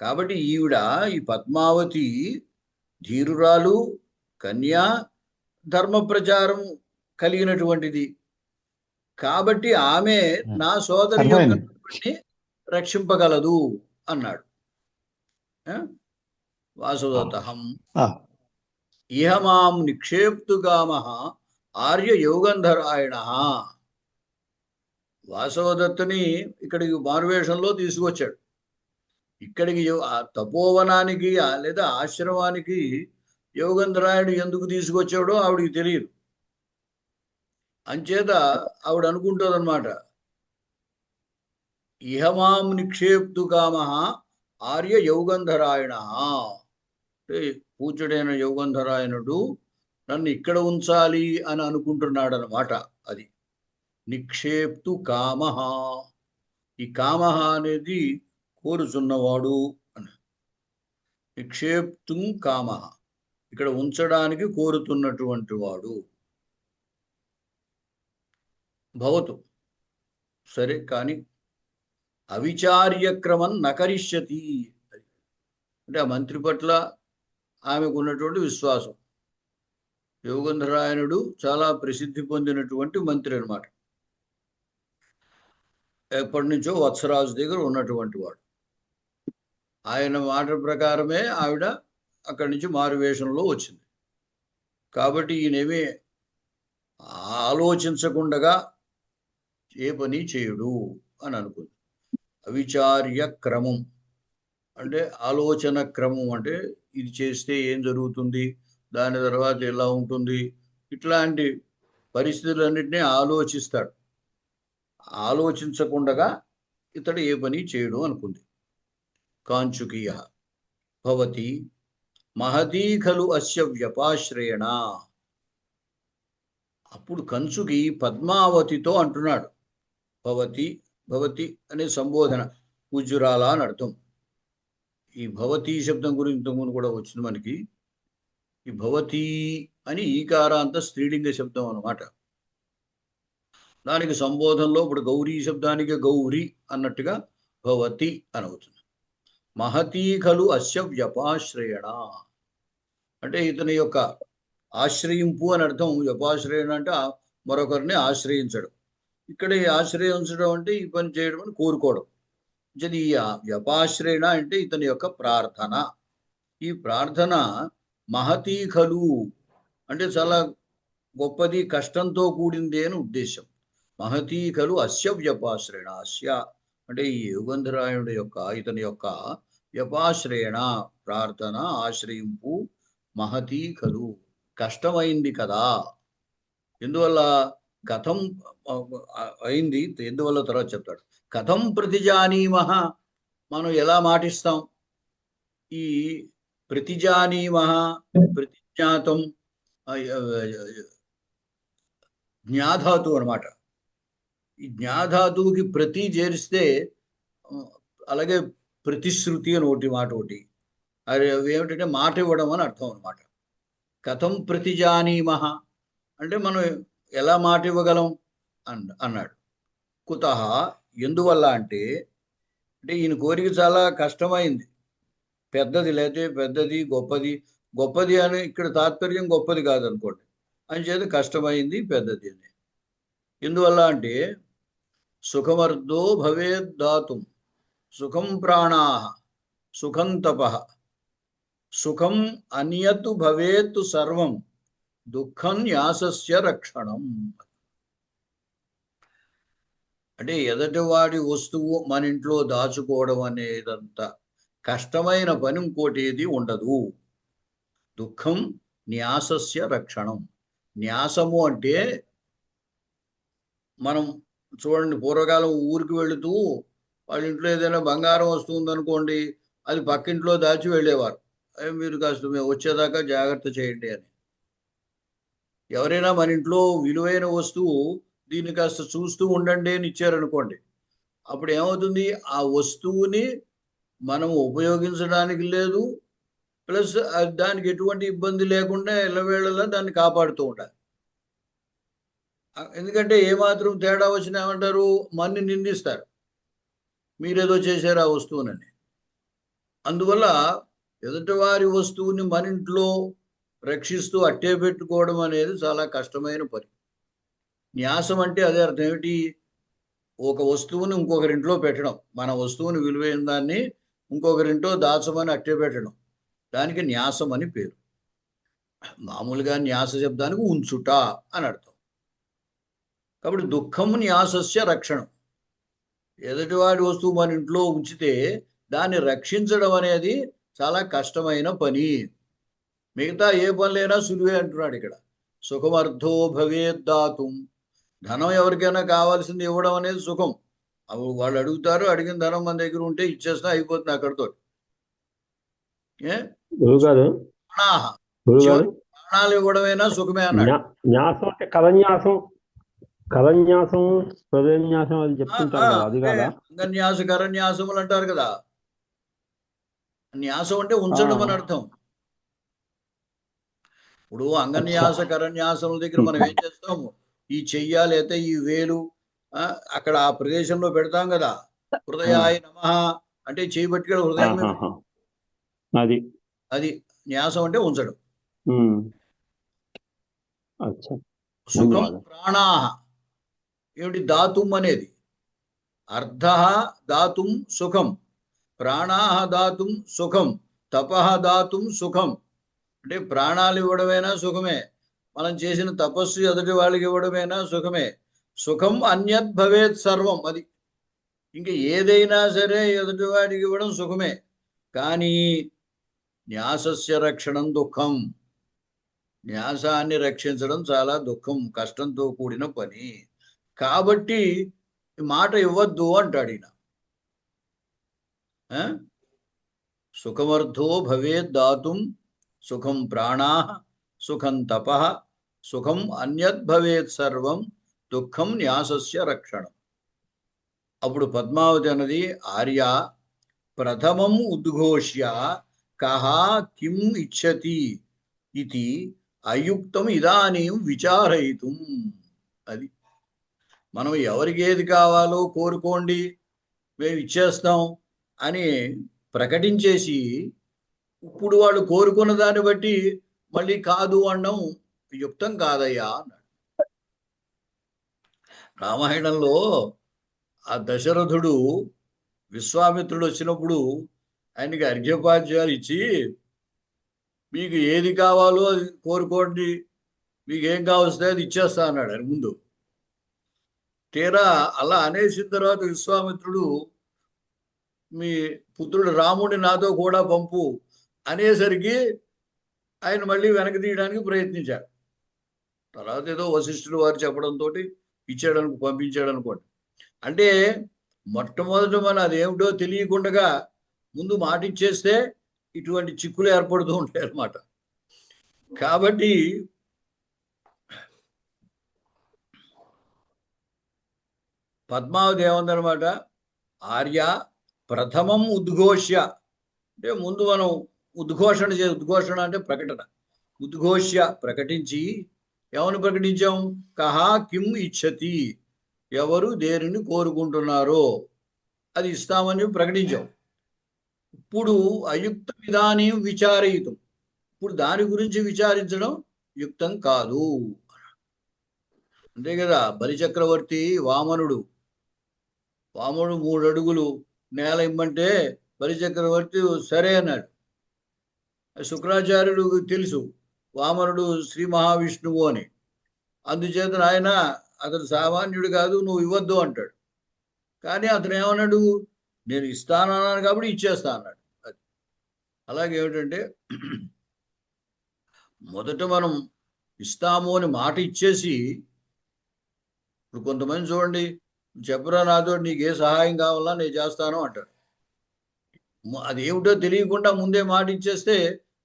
కాబట్టి ఈవిడ ఈ పద్మావతి ధీరురాలు, కన్యా, ధర్మ ప్రచారం కలిగినటువంటిది. కాబట్టి ఆమె నా సోదరి యొక్క అర్థమైంది. రక్షింపగలదు అన్నాడు. వాసుదత్తహం ఇహ మాం నిక్షేప్తుగామః ఆర్య యోగంధరాయణ. వాసవదత్తుని ఇక్కడికి మారువేషంలో తీసుకొచ్చాడు. ఇక్కడికి తపోవనానికి లేదా ఆశ్రమానికి యోగంధరాయుడు ఎందుకు తీసుకొచ్చాడో ఆవిడికి తెలియదు. అంచేత ఆవిడ అనుకుంటుందన్నమాట, ఇహమాం నిక్షేప్తు కామః ఆర్య యోగంధరాయణ. పూజ్యుడైన యోగంధరాయణుడు నన్ను ఇక్కడ ఉంచాలి అని అనుకుంటున్నాడు అన్నమాట. అది నిక్షేప్తు కామః. ఈ కామః అనేది కోరుచున్నవాడు అని. నిక్షేప్తుం కామః, ఇక్కడ ఉంచడానికి కోరుతున్నటువంటి వాడు. భవతు, సరే కానీ అవిచార్యక్రమం నకరిష్యతి. అంటే ఆ మంత్రి పట్ల ఆమెకు ఉన్నటువంటి విశ్వాసం. యోగంధరాయణుడు చాలా ప్రసిద్ధి పొందినటువంటి మంత్రి అన్నమాట. ఎప్పటి నుంచో వత్సరాజు దగ్గర ఉన్నటువంటి వాడు. ఆయన మాట ప్రకారమే ఆవిడ అక్కడి నుంచి మారువేషంలో వచ్చింది. కాబట్టి ఈయనేమి ఆలోచించకుండా ఏ పని చేయుడు అని అనుకుంది. అవిచార్య క్రమం అంటే ఆలోచన క్రమం, అంటే ఇది చేస్తే ఏం జరుగుతుంది, దాని తర్వాత ఎలా ఉంటుంది, ఇట్లాంటి పరిస్థితులన్నింటినీ ఆలోచిస్తాడు. ఆలోచించకుండా ఇతడు ఏ పని చేయడు అనుకుంది. కాంచుకీయ భవతి మహతీ ఖలు అస్య వ్యపాశ్రయణ. అప్పుడు కంచుకి పద్మావతితో అంటున్నాడు. భవతి, భవతి అనే సంబోధన, పూజ్యురాల అని అర్థం. ఈ భవతి శబ్దం గురించి ఇంతకుముందు కూడా వచ్చింది మనకి. ఈ భవతి అని ఈకారాంత స్త్రీలింగ శబ్దం అన్నమాట. దానికి సంబోధనలో ఇప్పుడు గౌరీ శబ్దానికి గౌరీ అన్నట్టుగా భవతి అని అవుతుంది. మహతీ ఖలు అస్య వ్యపాశ్రయణ అంటే ఇతని యొక్క ఆశ్రయింపు అని అర్థం. వ్యపాశ్రయణ అంటే మరొకరిని ఆశ్రయించడం. ఇక్కడ ఈ ఆశ్రయించడం అంటే ఈ పని చేయడం అని కోరుకోవడం. ఈ వ్యపాశ్రయణ అంటే ఇతని యొక్క ప్రార్థన. ఈ ప్రార్థన మహతీ ఖలు అంటే చాలా గొప్పది, కష్టంతో కూడింది అని ఉద్దేశం. మహతీ ఖలు అస్య వ్యపాశ్రయణ. అస్య అంటే ఈ యోగంధరాయుడు యొక్క, ఇతని యొక్క వ్యపాశ్రయణ ప్రార్థన, ఆశ్రయింపు మహతీ ఖలు కష్టమైంది కదా. ఎందువల్ల కథం అయింది, ఎందువల్ల తర్వాత చెప్తాడు. కథం ప్రతిజానీమః, మనం ఎలా మాటిస్తాం. ఈ ప్రతిజానీమః ప్రతిజ్ఞాతం జ్ఞాధాతు అనమాట. ఈ జ్ఞాధాతువుకి ప్రతి చేరిస్తే అలాగే ప్రతిశ్రుతి అని ఒకటి మాట, ఒకటి అది ఏమిటంటే మాట ఇవ్వడం అని అర్థం అనమాట. కథం ప్రతిజానీమః అంటే మనం ఎలా మాట ఇవ్వగలం అన్నాడు. కుతః ఎందువల్ల అంటే ఈయన కోరిక చాలా కష్టమైంది. పెద్దది లేతే పెద్దది, గొప్పది. గొప్పది అని ఇక్కడ తాత్పర్యం గొప్పది కాదనుకోండి, అంచేత కష్టమైంది పెద్దది అని. ఎందువల్ల అంటే సుఖమర్దో భవేద్ దాతుం సుఖం ప్రాణాః సుఖం తపః సుఖం అన్యత్ భవేత్ సర్వం దుఃఖం న్యాసస్య రక్షణం. అంటే ఎదటివాడి వస్తువు మన ఇంట్లో దాచుకోవడం అనేదంత కష్టమైన పని ఇంకోటి ఏది ఉండదు. దుఃఖం న్యాసస్య రక్షణం. న్యాసము అంటే మనం చూడండి, పూర్వకాలం ఊరికి వెళుతూ వాళ్ళ ఇంట్లో ఏదైనా బంగారం వస్తుంది అనుకోండి, అది పక్కింట్లో దాచి వెళ్ళేవారు. మీరు కాస్త మేము వచ్చేదాకా జాగ్రత్త చేయండి అని. ఎవరైనా మన ఇంట్లో విలువైన వస్తువు దీన్ని కాస్త చూస్తూ ఉండండి అని ఇచ్చారనుకోండి, అప్పుడు ఏమవుతుంది, ఆ వస్తువుని మనం ఉపయోగించడానికి లేదు, ప్లస్ దానికి ఎటువంటి ఇబ్బంది లేకుండా ఎల్లవేళలా దాన్ని కాపాడుతూ ఉండాలి. ఎందుకంటే ఏమాత్రం తేడా వచ్చినా ఏమంటారు, మన్ని నిందిస్తారు, మీరేదో చేశారు ఆ వస్తువునని. అందువల్ల ఎదుటివారి వస్తువుని మన ఇంట్లో రక్షిస్తూ అట్టే పెట్టుకోవడం అనేది చాలా కష్టమైన పని. న్యాసం అంటే అదే అర్థం. ఏమిటి? ఒక వస్తువుని ఇంకొకరింట్లో పెట్టడం, మన వస్తువుని విలువైన దాన్ని ఇంకొకరింట్లో దాచమని అట్టే పెట్టడం, దానికి న్యాసం అని పేరు. మామూలుగా న్యాస శబ్దానికి ఉంచుట అని అర్థం. కాబట్టి దుఃఖం న్యాసస్య రక్షణం. ఎదుటివాడి వస్తువు మన ఇంట్లో ఉంచితే దాన్ని రక్షించడం అనేది చాలా కష్టమైన పని. మిగతా ఏ పనులైనా సులువే అంటున్నాడు ఇక్కడ. సుఖమర్థో భవేద్దాతుం. ధనం ఎవరికైనా కావాల్సింది ఇవ్వడం అనేది సుఖం. అప్పుడు వాళ్ళు అడుగుతారు, అడిగిన ధనం మన దగ్గర ఉంటే ఇచ్చేస్తా, అయిపోతుంది అక్కడితో. గురుగారు ప్రాణాలు ఇవ్వడమైనా సుఖమే అన్నాడు. న్యాసం అంటే కలన్యాసం, హృదయన్యాసం అది చెప్తుంటారు కదా, అది కాదా? అంగన్యాస కరన్యాసములు అంటారు కదా. న్యాసం అంటే ఉంచడం అని అర్థం. ఇప్పుడు అంగన్యాస కరన్యాసముల దగ్గర మనం ఏం చేస్తాము, ఈ చెయ్యాలి అయితే ఈ వేలు అక్కడ ఆ ప్రదేశంలో పెడతాం కదా. హృదయాయ నమః అంటే చెయ్యి పట్టుకెళ్ళి హృదయం అది అది న్యాసం అంటే ఉంచడం. సుఖం ప్రాణాహ ఏమిటి? దాతుం అనేది అర్ధ దాతుం సుఖం, ప్రాణాహ దాతుం సుఖం, తపః దాతుం సుఖం. అంటే ప్రాణాలు ఇవ్వడమైనా సుఖమే, మనం చేసిన తపస్సు ఎదుటి వాళ్ళకి ఇవ్వడమైనా సుఖమే. సుఖం అన్యత్ భవేత్ సర్వం. అది ఇంకా ఏదైనా సరే ఎదుటి వాడికి ఇవ్వడం సుఖమే. కానీ న్యాసస్య రక్షణం దుఃఖం. న్యాసాన్ని రక్షించడం చాలా దుఃఖం, కష్టంతో కూడిన పని. కాబట్టి మాట ఇవ్వద్దు అంటాడు ఈయన. సుఖమర్థో భవేద్ దాతుం సుఖం ప్రాణాః సుఖం తపః సుఖం అన్యత్ భవేత్ సర్వం దుఃఖం న్యాసస్య రక్షణం. అప్పుడు పద్మావతి అన్నది, ఆర్య ప్రథమం ఉద్ఘోష్య కహ కిం ఇచ్చతి ఇది అయుక్తం ఇదానీం విచారయితుం. అది మనం ఎవరికి ఏది కావాలో కోరుకోండి మేము ఇచ్చేస్తాం అని ప్రకటించేసి ఇప్పుడు వాళ్ళు కోరుకున్న దాన్ని బట్టి మళ్ళీ కాదు అనడం యుక్తం కాదయ్యా అన్నాడు. రామాయణంలో ఆ దశరథుడు విశ్వామిత్రుడు వచ్చినప్పుడు ఆయనకి అర్ఘ్యపాద్యాలు ఇచ్చి మీకు ఏది కావాలో అది కోరుకోండి, మీకు ఏం కావస్తే అది ఇచ్చేస్తా అన్నాడు ఆయన ముందు. తీరా అలా అనేసిన తర్వాత విశ్వామిత్రుడు మీ పుత్రుడు రాముడిని నాతో కూడా పంపు అనేసరికి ఆయన మళ్ళీ వెనక్కి తీయడానికి ప్రయత్నించాడు. తర్వాత ఏదో వశిష్ఠుడు వారు చెప్పడంతో పంపించాడు అనుకోండి. అంటే మొట్టమొదట మన అదేమిటో తెలియకుండా ముందు మాట ఇచ్చేస్తే ఇటువంటి చిక్కులు ఏర్పడుతూ ఉంటాయి అన్నమాట. కాబట్టి పద్మావతి ఏముందనమాట, ఆర్య ప్రథమం ఉద్ఘోష్య అంటే ముందు మనం ఉద్ఘోషణ ఉద్ఘోషణ అంటే ప్రకటన. ఉద్ఘోష్య ప్రకటించి ఎవరిని ప్రకటించాం? కహా కిం ఇచ్చతి, ఎవరు దేనిని కోరుకుంటున్నారో అది ఇస్తామని ప్రకటించాం. ఇప్పుడు అయుక్తం ఇదానీ విచారయుతం, ఇప్పుడు దాని గురించి విచారించడం యుక్తం కాదు. అంతే కదా. బలిచక్రవర్తి వామనుడు 3 అడుగులు నేల ఇమ్మంటే బలిచక్రవర్తి సరే అన్నాడు. శుక్రాచార్యుడు తెలుసు వామనుడు శ్రీ మహావిష్ణువు అని, అందుచేత ఆయన అతడు సామాన్యుడు కాదు, నువ్వు ఇవ్వద్దు అంటాడు. కానీ అతను ఏమన్నాడు? నేను ఇస్తానన్నాను కాబట్టి ఇచ్చేస్తా అన్నాడు. అది అలాగే ఏమిటంటే మొదట మనం ఇస్తాము అని మాట ఇచ్చేసి, ఇప్పుడు కొంతమంది చూడండి, చెప్పరా నాతో నీకు ఏ సహాయం కావాలా నేను చేస్తాను అంటాడు. అది ఏమిటో తెలియకుండా ముందే మాట ఇచ్చేస్తే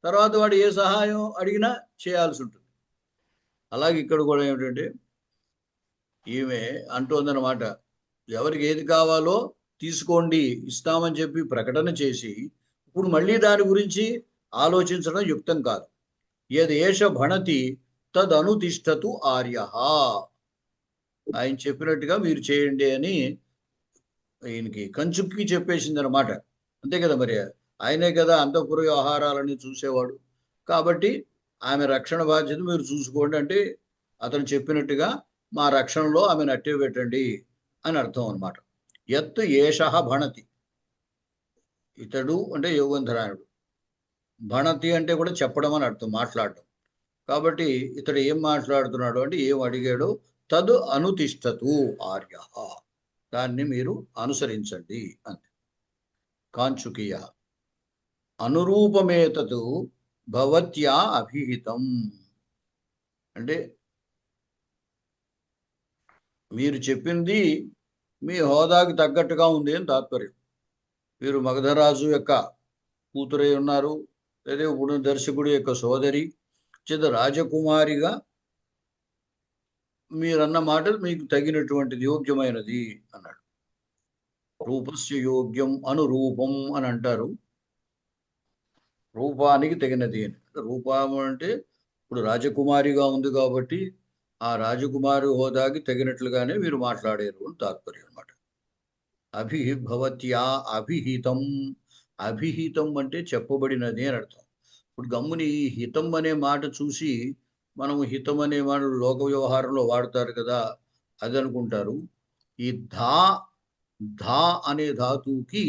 తర్వాత వాడు ఏ సహాయం అడిగినా చేయాల్సి ఉంటుంది. అలాగే ఇక్కడ కూడా ఏమిటంటే ఈమె అంటోందనమాట, ఎవరికి ఏది కావాలో తీసుకోండి ఇస్తామని చెప్పి ప్రకటన చేసి ఇప్పుడు మళ్ళీ దాని గురించి ఆలోచించడం యుక్తం కాదు. యదేష భణతి తదనుతిష్టతు ఆర్యః. ఆయన చెప్పినట్టుగా మీరు చేయండి అని ఈయనకి కంచుకి చెప్పేసింది అనమాట. అంతే కదా, మరి ఆయనే కదా అంతఃపుర వ్యవహారాలని చూసేవాడు. కాబట్టి ఆమె రక్షణ బాధ్యత మీరు చూసుకోండి అంటే అతను చెప్పినట్టుగా మా రక్షణలో ఆమెను అట్టే పెట్టండి అని అర్థం అనమాట. యత్ ఏషః భణతి, ఇతడు అంటే యోగంధరాయణుడు, భణతి అంటే కూడా చెప్పడం అని అర్థం, మాట్లాడటం. కాబట్టి ఇతడు ఏం మాట్లాడుతున్నాడు అంటే ఏం అడిగాడో తదు అనుతిష్టతు ఆర్యః, దాన్ని మీరు అనుసరించండి అంతే. కాంచుకీయ అనురూపమేతతు భవత్యా అభిహితం, అంటే మీరు చెప్పింది మీ హోదాకి తగ్గట్టుగా ఉంది అని తాత్పర్యం. మీరు మగధరాజు యొక్క కూతురై ఉన్నారు, లేదా ఇప్పుడు దర్శకుడి యొక్క సోదరి చేత రాజకుమారిగా మీరన్న మాట మీకు తగినటువంటిది, యోగ్యమైనది అన్నాడు. రూపస్య యోగ్యం అనురూపం అని అంటారు. రూపానికి తగినది అని. రూపం అంటే ఇప్పుడు రాజకుమారిగా ఉంది కాబట్టి ఆ రాజకుమారి హోదాకి తగినట్లుగానే మీరు మాట్లాడారు అని తాత్పర్యం అనమాట. భవత్యా అభిహితం, అభిహితం అంటే చెప్పబడినది అని అర్థం. ఇప్పుడు గమ్ముని హితం అనే మాట చూసి మనం హితం అనే మాట లోక వ్యవహారంలో వాడతారు కదా, అది అనుకుంటారు. ఈ ధా అనే ధాతువుకి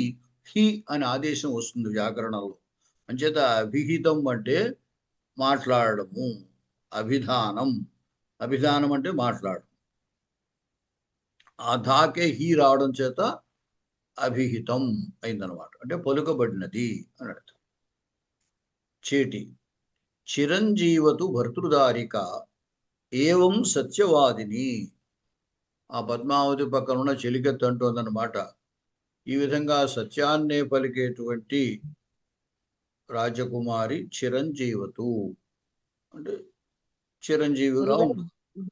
హి అనే ఆదేశం వస్తుంది వ్యాకరణంలో. అంచేత అభిహితం అంటే మాట్లాడము, అభిధానం, అభిధానం అంటే మాట్లాడడం. ఆ ధాకే హి రావడం చేత అభిహితం అయిందనమాట, అంటే పలుకబడినది అని అర్థం. చేటి చిరంజీవతు భర్తృదారిక ఏవం సత్యవాదిని. ఆ పద్మావతి పక్కన ఉన్న చెలికత్తు అంటోందన్నమాట, ఈ విధంగా సత్యాన్నే పలికేటువంటి రాజకుమారి చిరంజీవతు అంటే చిరంజీవిగా ఉంది.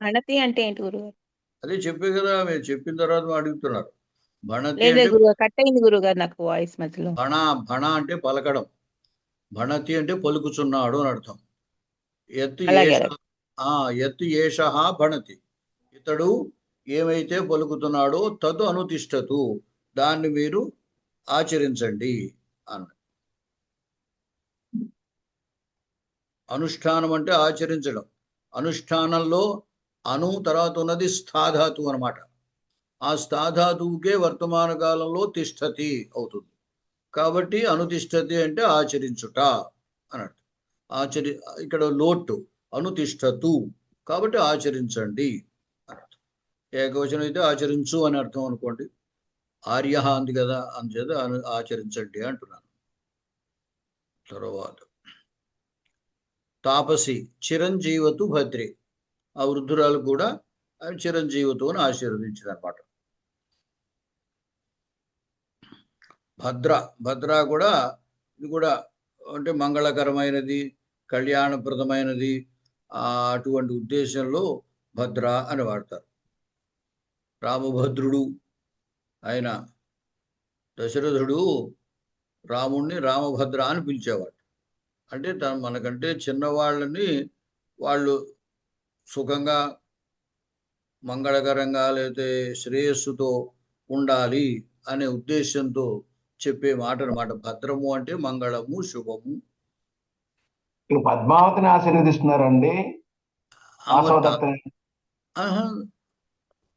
భణతి అంటే ఏంటి గురుగారు? అదే చెప్పే కదా, మీరు చెప్పిన తర్వాత అడుగుతున్నారు. భణతి లేదు అంటే గురుగారు, కట్ అయింది గురుగారు నాకు వాయిస్ మధ్యలో. భణ అంటే పలకడం, భణతి అంటే పలుకుచున్నాడు అని అర్థం. ఎత్తు ఏషః భణతి, ఇతడు ఏమైతే పలుకుతున్నాడో తదు అనుతిష్టతు, దాన్ని మీరు ఆచరించండి అన్న. అనుష్ఠానం అంటే ఆచరించడం. అనుష్ఠానంలో అను తర్వాత ఉన్నది స్థాధాతు అనమాట. ఆ స్థాధాతువుకే వర్తమాన కాలంలో తిష్టతి అవుతుంది. కాబట్టి అనుతిష్టతి అంటే ఆచరించుట అన్నట్టు. ఇక్కడ లోటు అనుతిష్టతు, కాబట్టి ఆచరించండి అన్నట్టు. ఏకవచనం అయితే ఆచరించు అని అర్థం అనుకోండి. ఆర్య అంది కదా, అందుచేత ఆచరించండి అంటున్నాను. తర్వాత తాపసి చిరంజీవతు భద్రే, ఆ వృద్ధురాలు కూడా ఆయన చిరంజీవతు అని ఆశీర్వదించింది అనమాట. భద్ర కూడా, ఇది కూడా అంటే మంగళకరమైనది, కళ్యాణప్రదమైనది, అటువంటి ఉద్దేశంలో భద్ర అని వాడతారు. రామభద్రుడు, ఆయన దశరథుడు రాముణ్ణి రామభద్ర అని పిలిచేవాడు. అంటే మనకంటే చిన్నవాళ్ళని వాళ్ళు సుఖంగా మంగళకరంగా లేకపోతే శ్రేయస్సుతో ఉండాలి అనే ఉద్దేశంతో చెప్పే మాట అనమాట. భద్రము అంటే మంగళము, శుభము. పద్మావతిని ఆశీర్వదిస్తున్నారండి.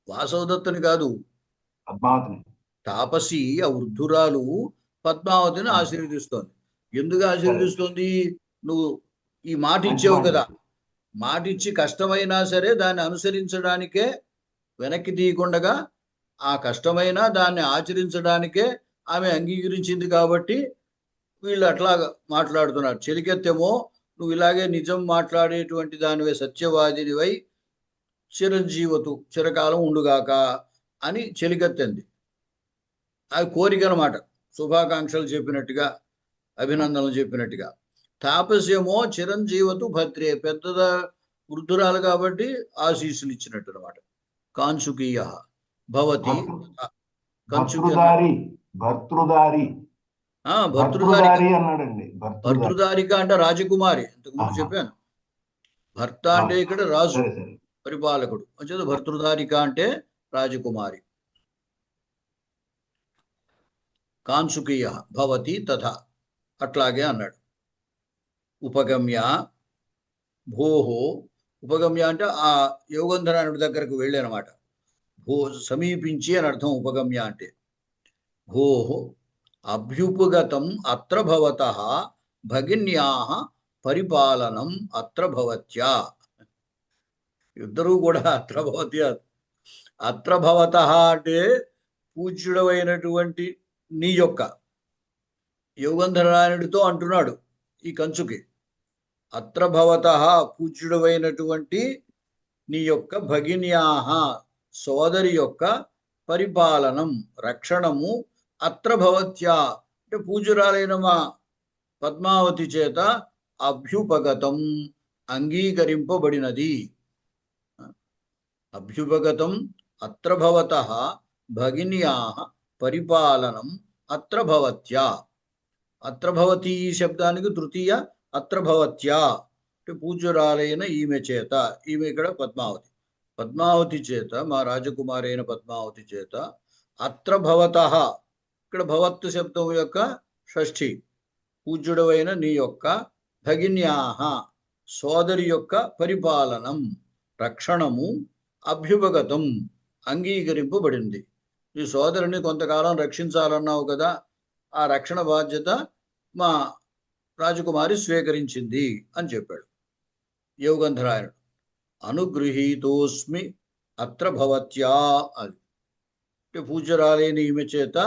వాసవదత్తని కాదు, పద్మావతిని. తాపసి ఆ వృద్ధురాలు పద్మావతిని ఆశీర్వదిస్తోంది. ఎందుకు ఆశీర్వదిస్తోంది? నువ్వు ఈ మాట ఇచ్చావు కదా, మాట ఇచ్చి కష్టమైనా సరే దాన్ని అనుసరించడానికే, వెనక్కి తీయకుండా ఆ కష్టమైన దాన్ని ఆచరించడానికే ఆమె అంగీకరించింది. కాబట్టి వీళ్ళు అట్లా మాట్లాడుతున్నారు. చెలికెత్తేమో నువ్వు ఇలాగే నిజం మాట్లాడేటువంటి దానివే, సత్యవాదినివై చిరంజీవతు చిరకాలం ఉండుగాక అని చెలికెత్తింది. అది కోరిక అన్నమాట, శుభాకాంక్షలు చెప్పినట్టుగా, అభినందనలు చెప్పినట్టుగా. తాపస్యమో చిరంజీవతు భద్రే, పెద్ద వృద్ధురాలు కాబట్టి ఆశీస్సులు ఇచ్చినట్టు అనమాట. కాంచుకీయ భవతి, భర్తృదారి భర్తృదారిక. భర్తృదారి అన్నాడండి. భర్తృదారి. భర్తృదారిక అంటే రాజకుమారి, ఇంతకుముందు ఆహా. చెప్పాను. భర్త అంటే ఇక్కడ రాజు, సరే సరే. పరిపాలకుడు. వచ్చేది భర్తృదారిక అంటే రాజకుమారి. కాంసుకీయ భవతి తథా, అట్లాగే అన్నాడు. ఉపగమ్య భోహో, ఉపగమ్య అంటే ఆ యోగంధరానుడి దగ్గరకు వెళ్ళానమాట. భో సమీపించి అని అర్థం ఉపగమ్య అంటే. భోహో అభ్యుపగతం అత్ర భవతః భగిన్యాః పరిపాలనం అత్ర భవత్యా. ఇద్దరూ కూడా అత్ర భవత్యా. అత్ర భవతః అంటే పూజ్యుడమైనటువంటి నీ యొక్క, యోగంధరాయణుడితో అంటున్నాడు ఈ కంచుకి. అత్ర భవతః పూజ్యుడమైనటువంటి నీ యొక్క భగిన్యాః సోదరి యొక్క పరిపాలనం రక్షణము అత్ర భవత్యా అంటే పూజ్యురాలైన మా పద్మావతి చేత అభ్యుపగతం అంగీకరింపబడినది. అభ్యుపగతం అత్ర భవతః భగిన్యాః పరిపాలనం అత్ర భవత్యా. అత్ర భవతి ఈ శబ్దానికి తృతీయ అత్ర భవత్యా అంటే పూజ్యురాలైన ఈమె చేత. ఈమె ఇక్కడ పద్మావతి. పద్మావతి చేత, మా రాజకుమారి అయిన పద్మావతి చేత అత్ర భవతః, ఇక్కడ భవత్ శబ్దం యొక్క షష్ఠి, పూజ్యుడవైన నీ యొక్క భగిన్యాః సోదరి యొక్క పరిపాలనం రక్షణము అభ్యుపగతం అంగీకరింపబడింది. ఈ సోదరిని కొంతకాలం రక్షించాలన్నావు కదా, ఆ రక్షణ బాధ్యత మా రాజకుమారి స్వీకరించింది అని చెప్పాడు యోగంధరాయణుడు. అనుగృహీతోస్మి అత్ర భవత్యా అది అంటే పూజ్యరాలైన ఈమె చేత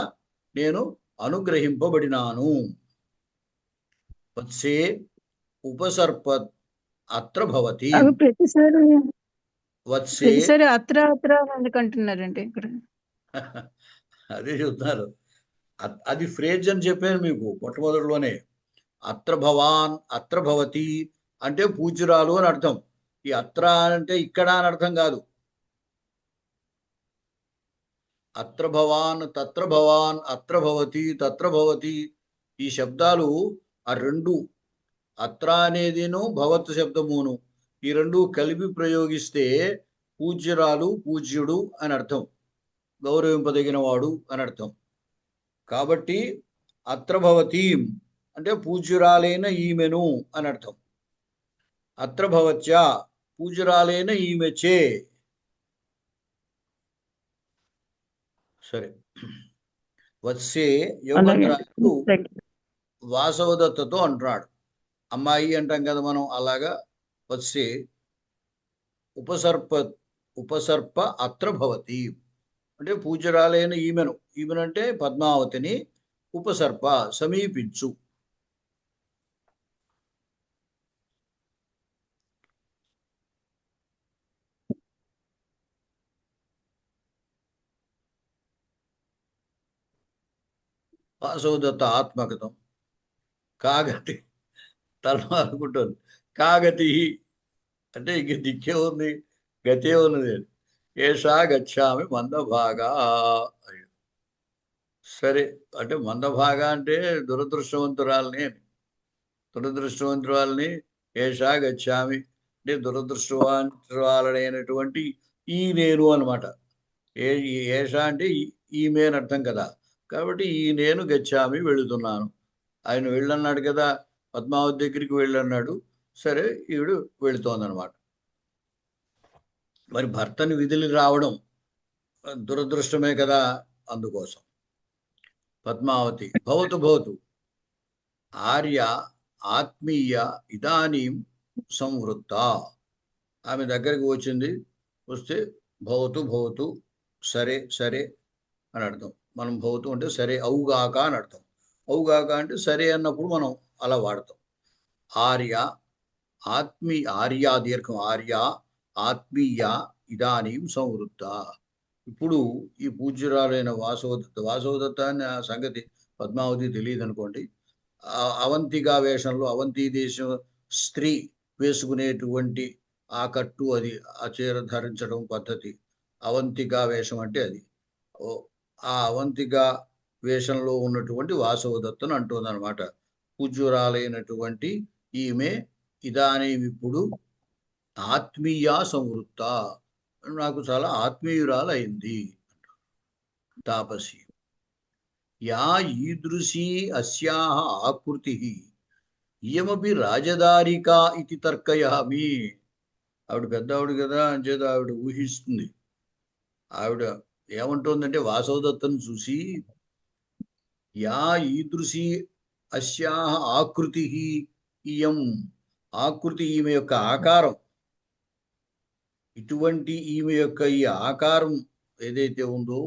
నేను అనుగ్రహింపబడినాను. వత్సే ఉపసర్ప అత్ర భవతి. అవి ప్రతిసారి వత్సే ప్రతిసారి అత్ర అత్ర ఎందుకంటున్నారండి ఇక్కడ? అదే చెప్తున్నారు. అది ఫ్రేజ్ అని చెప్పాను మీకు మొట్టమొదటిలోనే. అత్ర భవాన్ అత్ర భవతి అంటే పూజ్యురాలు అని అర్థం. ఈ అత్ర అంటే ఇక్కడ అని అర్థం కాదు. అత్ర భవాన్ తత్ర భవాన్ అత్ర భవతి తత్ర భవతి ఈ శబ్దాలు ఆ రెండు, అత్ర అనేదిను భవత్ శబ్దమును, ఈ రెండు కలిపి ప్రయోగిస్తే పూజ్యురాలు పూజ్యుడు అని అర్థం, గౌరవింపదగిన వాడు అని అర్థం. కాబట్టి అత్ర భవతి అంటే పూజ్యురాలైన ఈమెను అని అర్థం. అత్ర భవత్యా పూజ్యురాలైన ఈమెచే. సరే. వత్సే యోగంధరాయుడు వాసవదత్తతో అంటున్నాడు. అమ్మాయి అంటాం కదా మనం, అలాగా వత్సే ఉపసర్ప అత్ర భవతి అంటే పూజ్యురాలైన ఈమెను, ఈమెనంటే పద్మావతిని ఉపసర్ప సమీపించు. వాసవదత్త ఆత్మగతం. కాగతి తల అనుకుంటుంది. కాగతి అంటే ఇంక దిక్కే ఉంది, గతే ఉన్నది. ఏషా గచ్చామి మందభాగా. సరే అంటే మందభాగా అంటే దురదృష్టవంతురాలని ఏషా గచ్చామి అంటే దురదృష్టవంతురాలైనటువంటి ఈ నేను అనమాట. ఏషా అంటే ఈమె అని అర్థం కదా. కాబట్టి ఈ నేను గచ్చామి వెళుతున్నాను. ఆయన వెళ్ళన్నాడు కదా, పద్మావతి దగ్గరికి వెళ్ళన్నాడు. సరే ఈవిడు వెళుతోందనమాట. మరి భర్తని విధులు రావడం దురదృష్టమే కదా. అందుకోసం పద్మావతి భవతు ఆర్య ఆత్మీయ ఇదానీం సంవృత్త. ఆమె దగ్గరికి వచ్చింది. వస్తే భవతు సరే సరే అని అర్థం. మనం భవతు అంటే సరే అవుగాక అని అర్థం. అవుగాక అంటే సరే అన్నప్పుడు మనం అలా వాడతాం. ఆర్య దీర్ఘం ఆర్య ఆత్మీయ ఇదానీం సంవృత్త. ఇప్పుడు ఈ పూజ్యురాలైన వాసవదత్త అని ఆ సంగతి పద్మావతి తెలియదు అనుకోండి. అవంతిగా వేషంలో, అవంతి దేశం స్త్రీ వేసుకునేటువంటి ఆ కట్టు, అది ఆ చీర ధరించడం పద్ధతి. అవంతిగా వేషం అంటే అది. ఆ అవంతిగా వేషంలో ఉన్నటువంటి వాసవదత్తను అంటుందన్నమాట. పూజ్యురాలైనటువంటి ఈమె ఇదానీం ఇప్పుడు ఆత్మీయ సంవృత్త, నాకు చాలా ఆత్మీయురాలైంది. తాపసి యా ఈదృశీ అస్యాః ఆకృతిః ఇయమపి రాజదారికా ఇది తర్కయామి. ఆవిడ పెద్ద ఆవిడ కదా, అంచేత ఆవిడ ఊహిస్తుంది. ఆవిడ ఏమంటుందంటే వాసవదత్తను చూసి, యా ఈదృశీ అస్యాః ఆకృతిః ఇయం, ఆకృతి ఈమె యొక్క ఆకారం, ఇటువంటి ఈమె యొక్క ఈ ఆకారం ఏదైతే ఉందో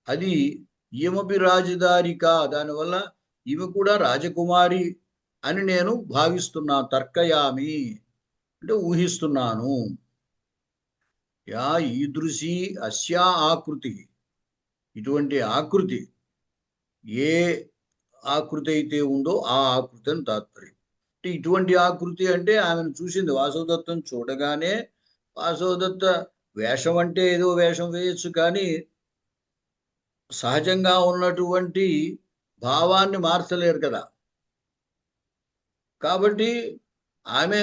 అది ఈమెపి రాజదారిక, దానివల్ల ఈమె కూడా రాజకుమారి అని నేను భావిస్తున్నా. తర్కయామి అంటే ఊహిస్తున్నాను. యా ఈదృశీ అస్యా ఆకృతి, ఇటువంటి ఆకృతి, ఏ ఆకృతి అయితే ఉందో ఆ ఆకృతి అని తాత్పర్యం. అంటే ఇటువంటి ఆకృతి అంటే ఆమెను చూసింది. వాసవదత్తను చూడగానే, వాసవదత్త వేషం అంటే ఏదో వేషం వేయచ్చు, కానీ సహజంగా ఉన్నటువంటి భావాన్ని మార్చలేరు కదా. కాబట్టి ఆమె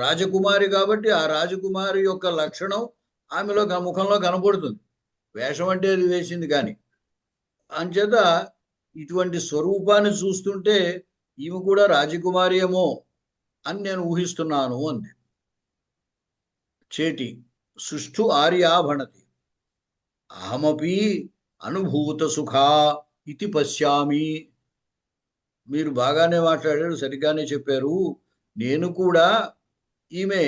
రాజకుమారి కాబట్టి ఆ రాజకుమారి యొక్క లక్షణం ఆమెలో ముఖంలో కనపడుతుంది. వేషం అంటే అది వేసింది కానీ. అంచేత ఇటువంటి స్వరూపాన్ని చూస్తుంటే ఈమె కూడా రాజకుమారి ఏమో అని నేను ఊహిస్తున్నాను అంది. చేటి సుష్ఠు ఆర్యాభణతి అహమపి అనుభూత సుఖా ఇది పశ్యామి. మీరు బాగానే మాట్లాడారు, సరిగానే చెప్పారు. నేను కూడా ఈమె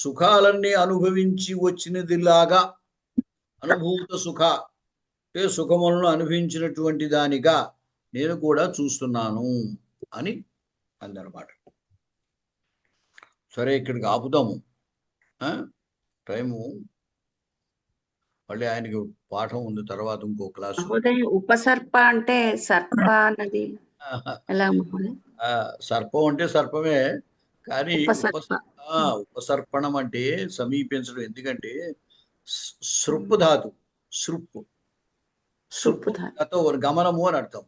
సుఖాలన్నీ అనుభవించి వచ్చినదిలాగా, అనుభూత సుఖ అంటే సుఖములను అనుభవించినటువంటి దానిగా నేను కూడా చూస్తున్నాను అని అందనమాట. సరే, ఇక్కడికి ఆపుదాము. టైము మళ్ళీ ఆయనకి పాఠం ఉంది, తర్వాత ఇంకో క్లాసు. ఉపసర్ప అంటే సర్ప అన్నది ఎలా మహోదయ? సర్పం అంటే సర్పమే, కానీ ఉపసర్పణం అంటే సమీపించడం. ఎందుకంటే సృప్పు ధాతు, సృప్పు గమనము అని అర్థం.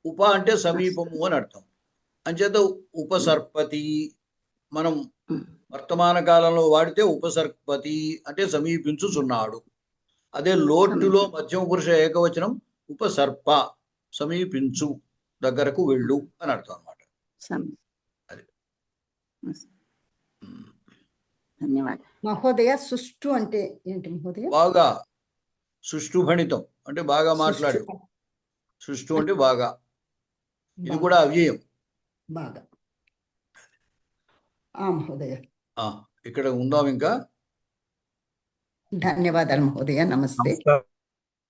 ఉప అంటే సమీపము అని అర్థం. అంచేత ఉపసర్పతి మనం వర్తమాన కాలంలో వాడితే ఉపసర్పతి అంటే సమీపించుచున్నాడు. అదే లోటులో మధ్యమ పురుష ఏకవచనం ఉపసర్ప, సమీపించు, దగ్గరకు వెళ్ళు అని అర్థం అన్నమాట. అది ధన్యవాదాలు మహోదయ. సుష్టు అంటే ఏంటి మహోదయ? బాగా, సుష్టు భణితం అంటే బాగా మాట్లాడు. సుష్టు అంటే బాగా, ఇది కూడా అవ్యయం. బాగా మహోదయ. ఇక్కడ ఉందాం ఇంకా. ధన్యవాదాలు మహోదయ. నమస్తే.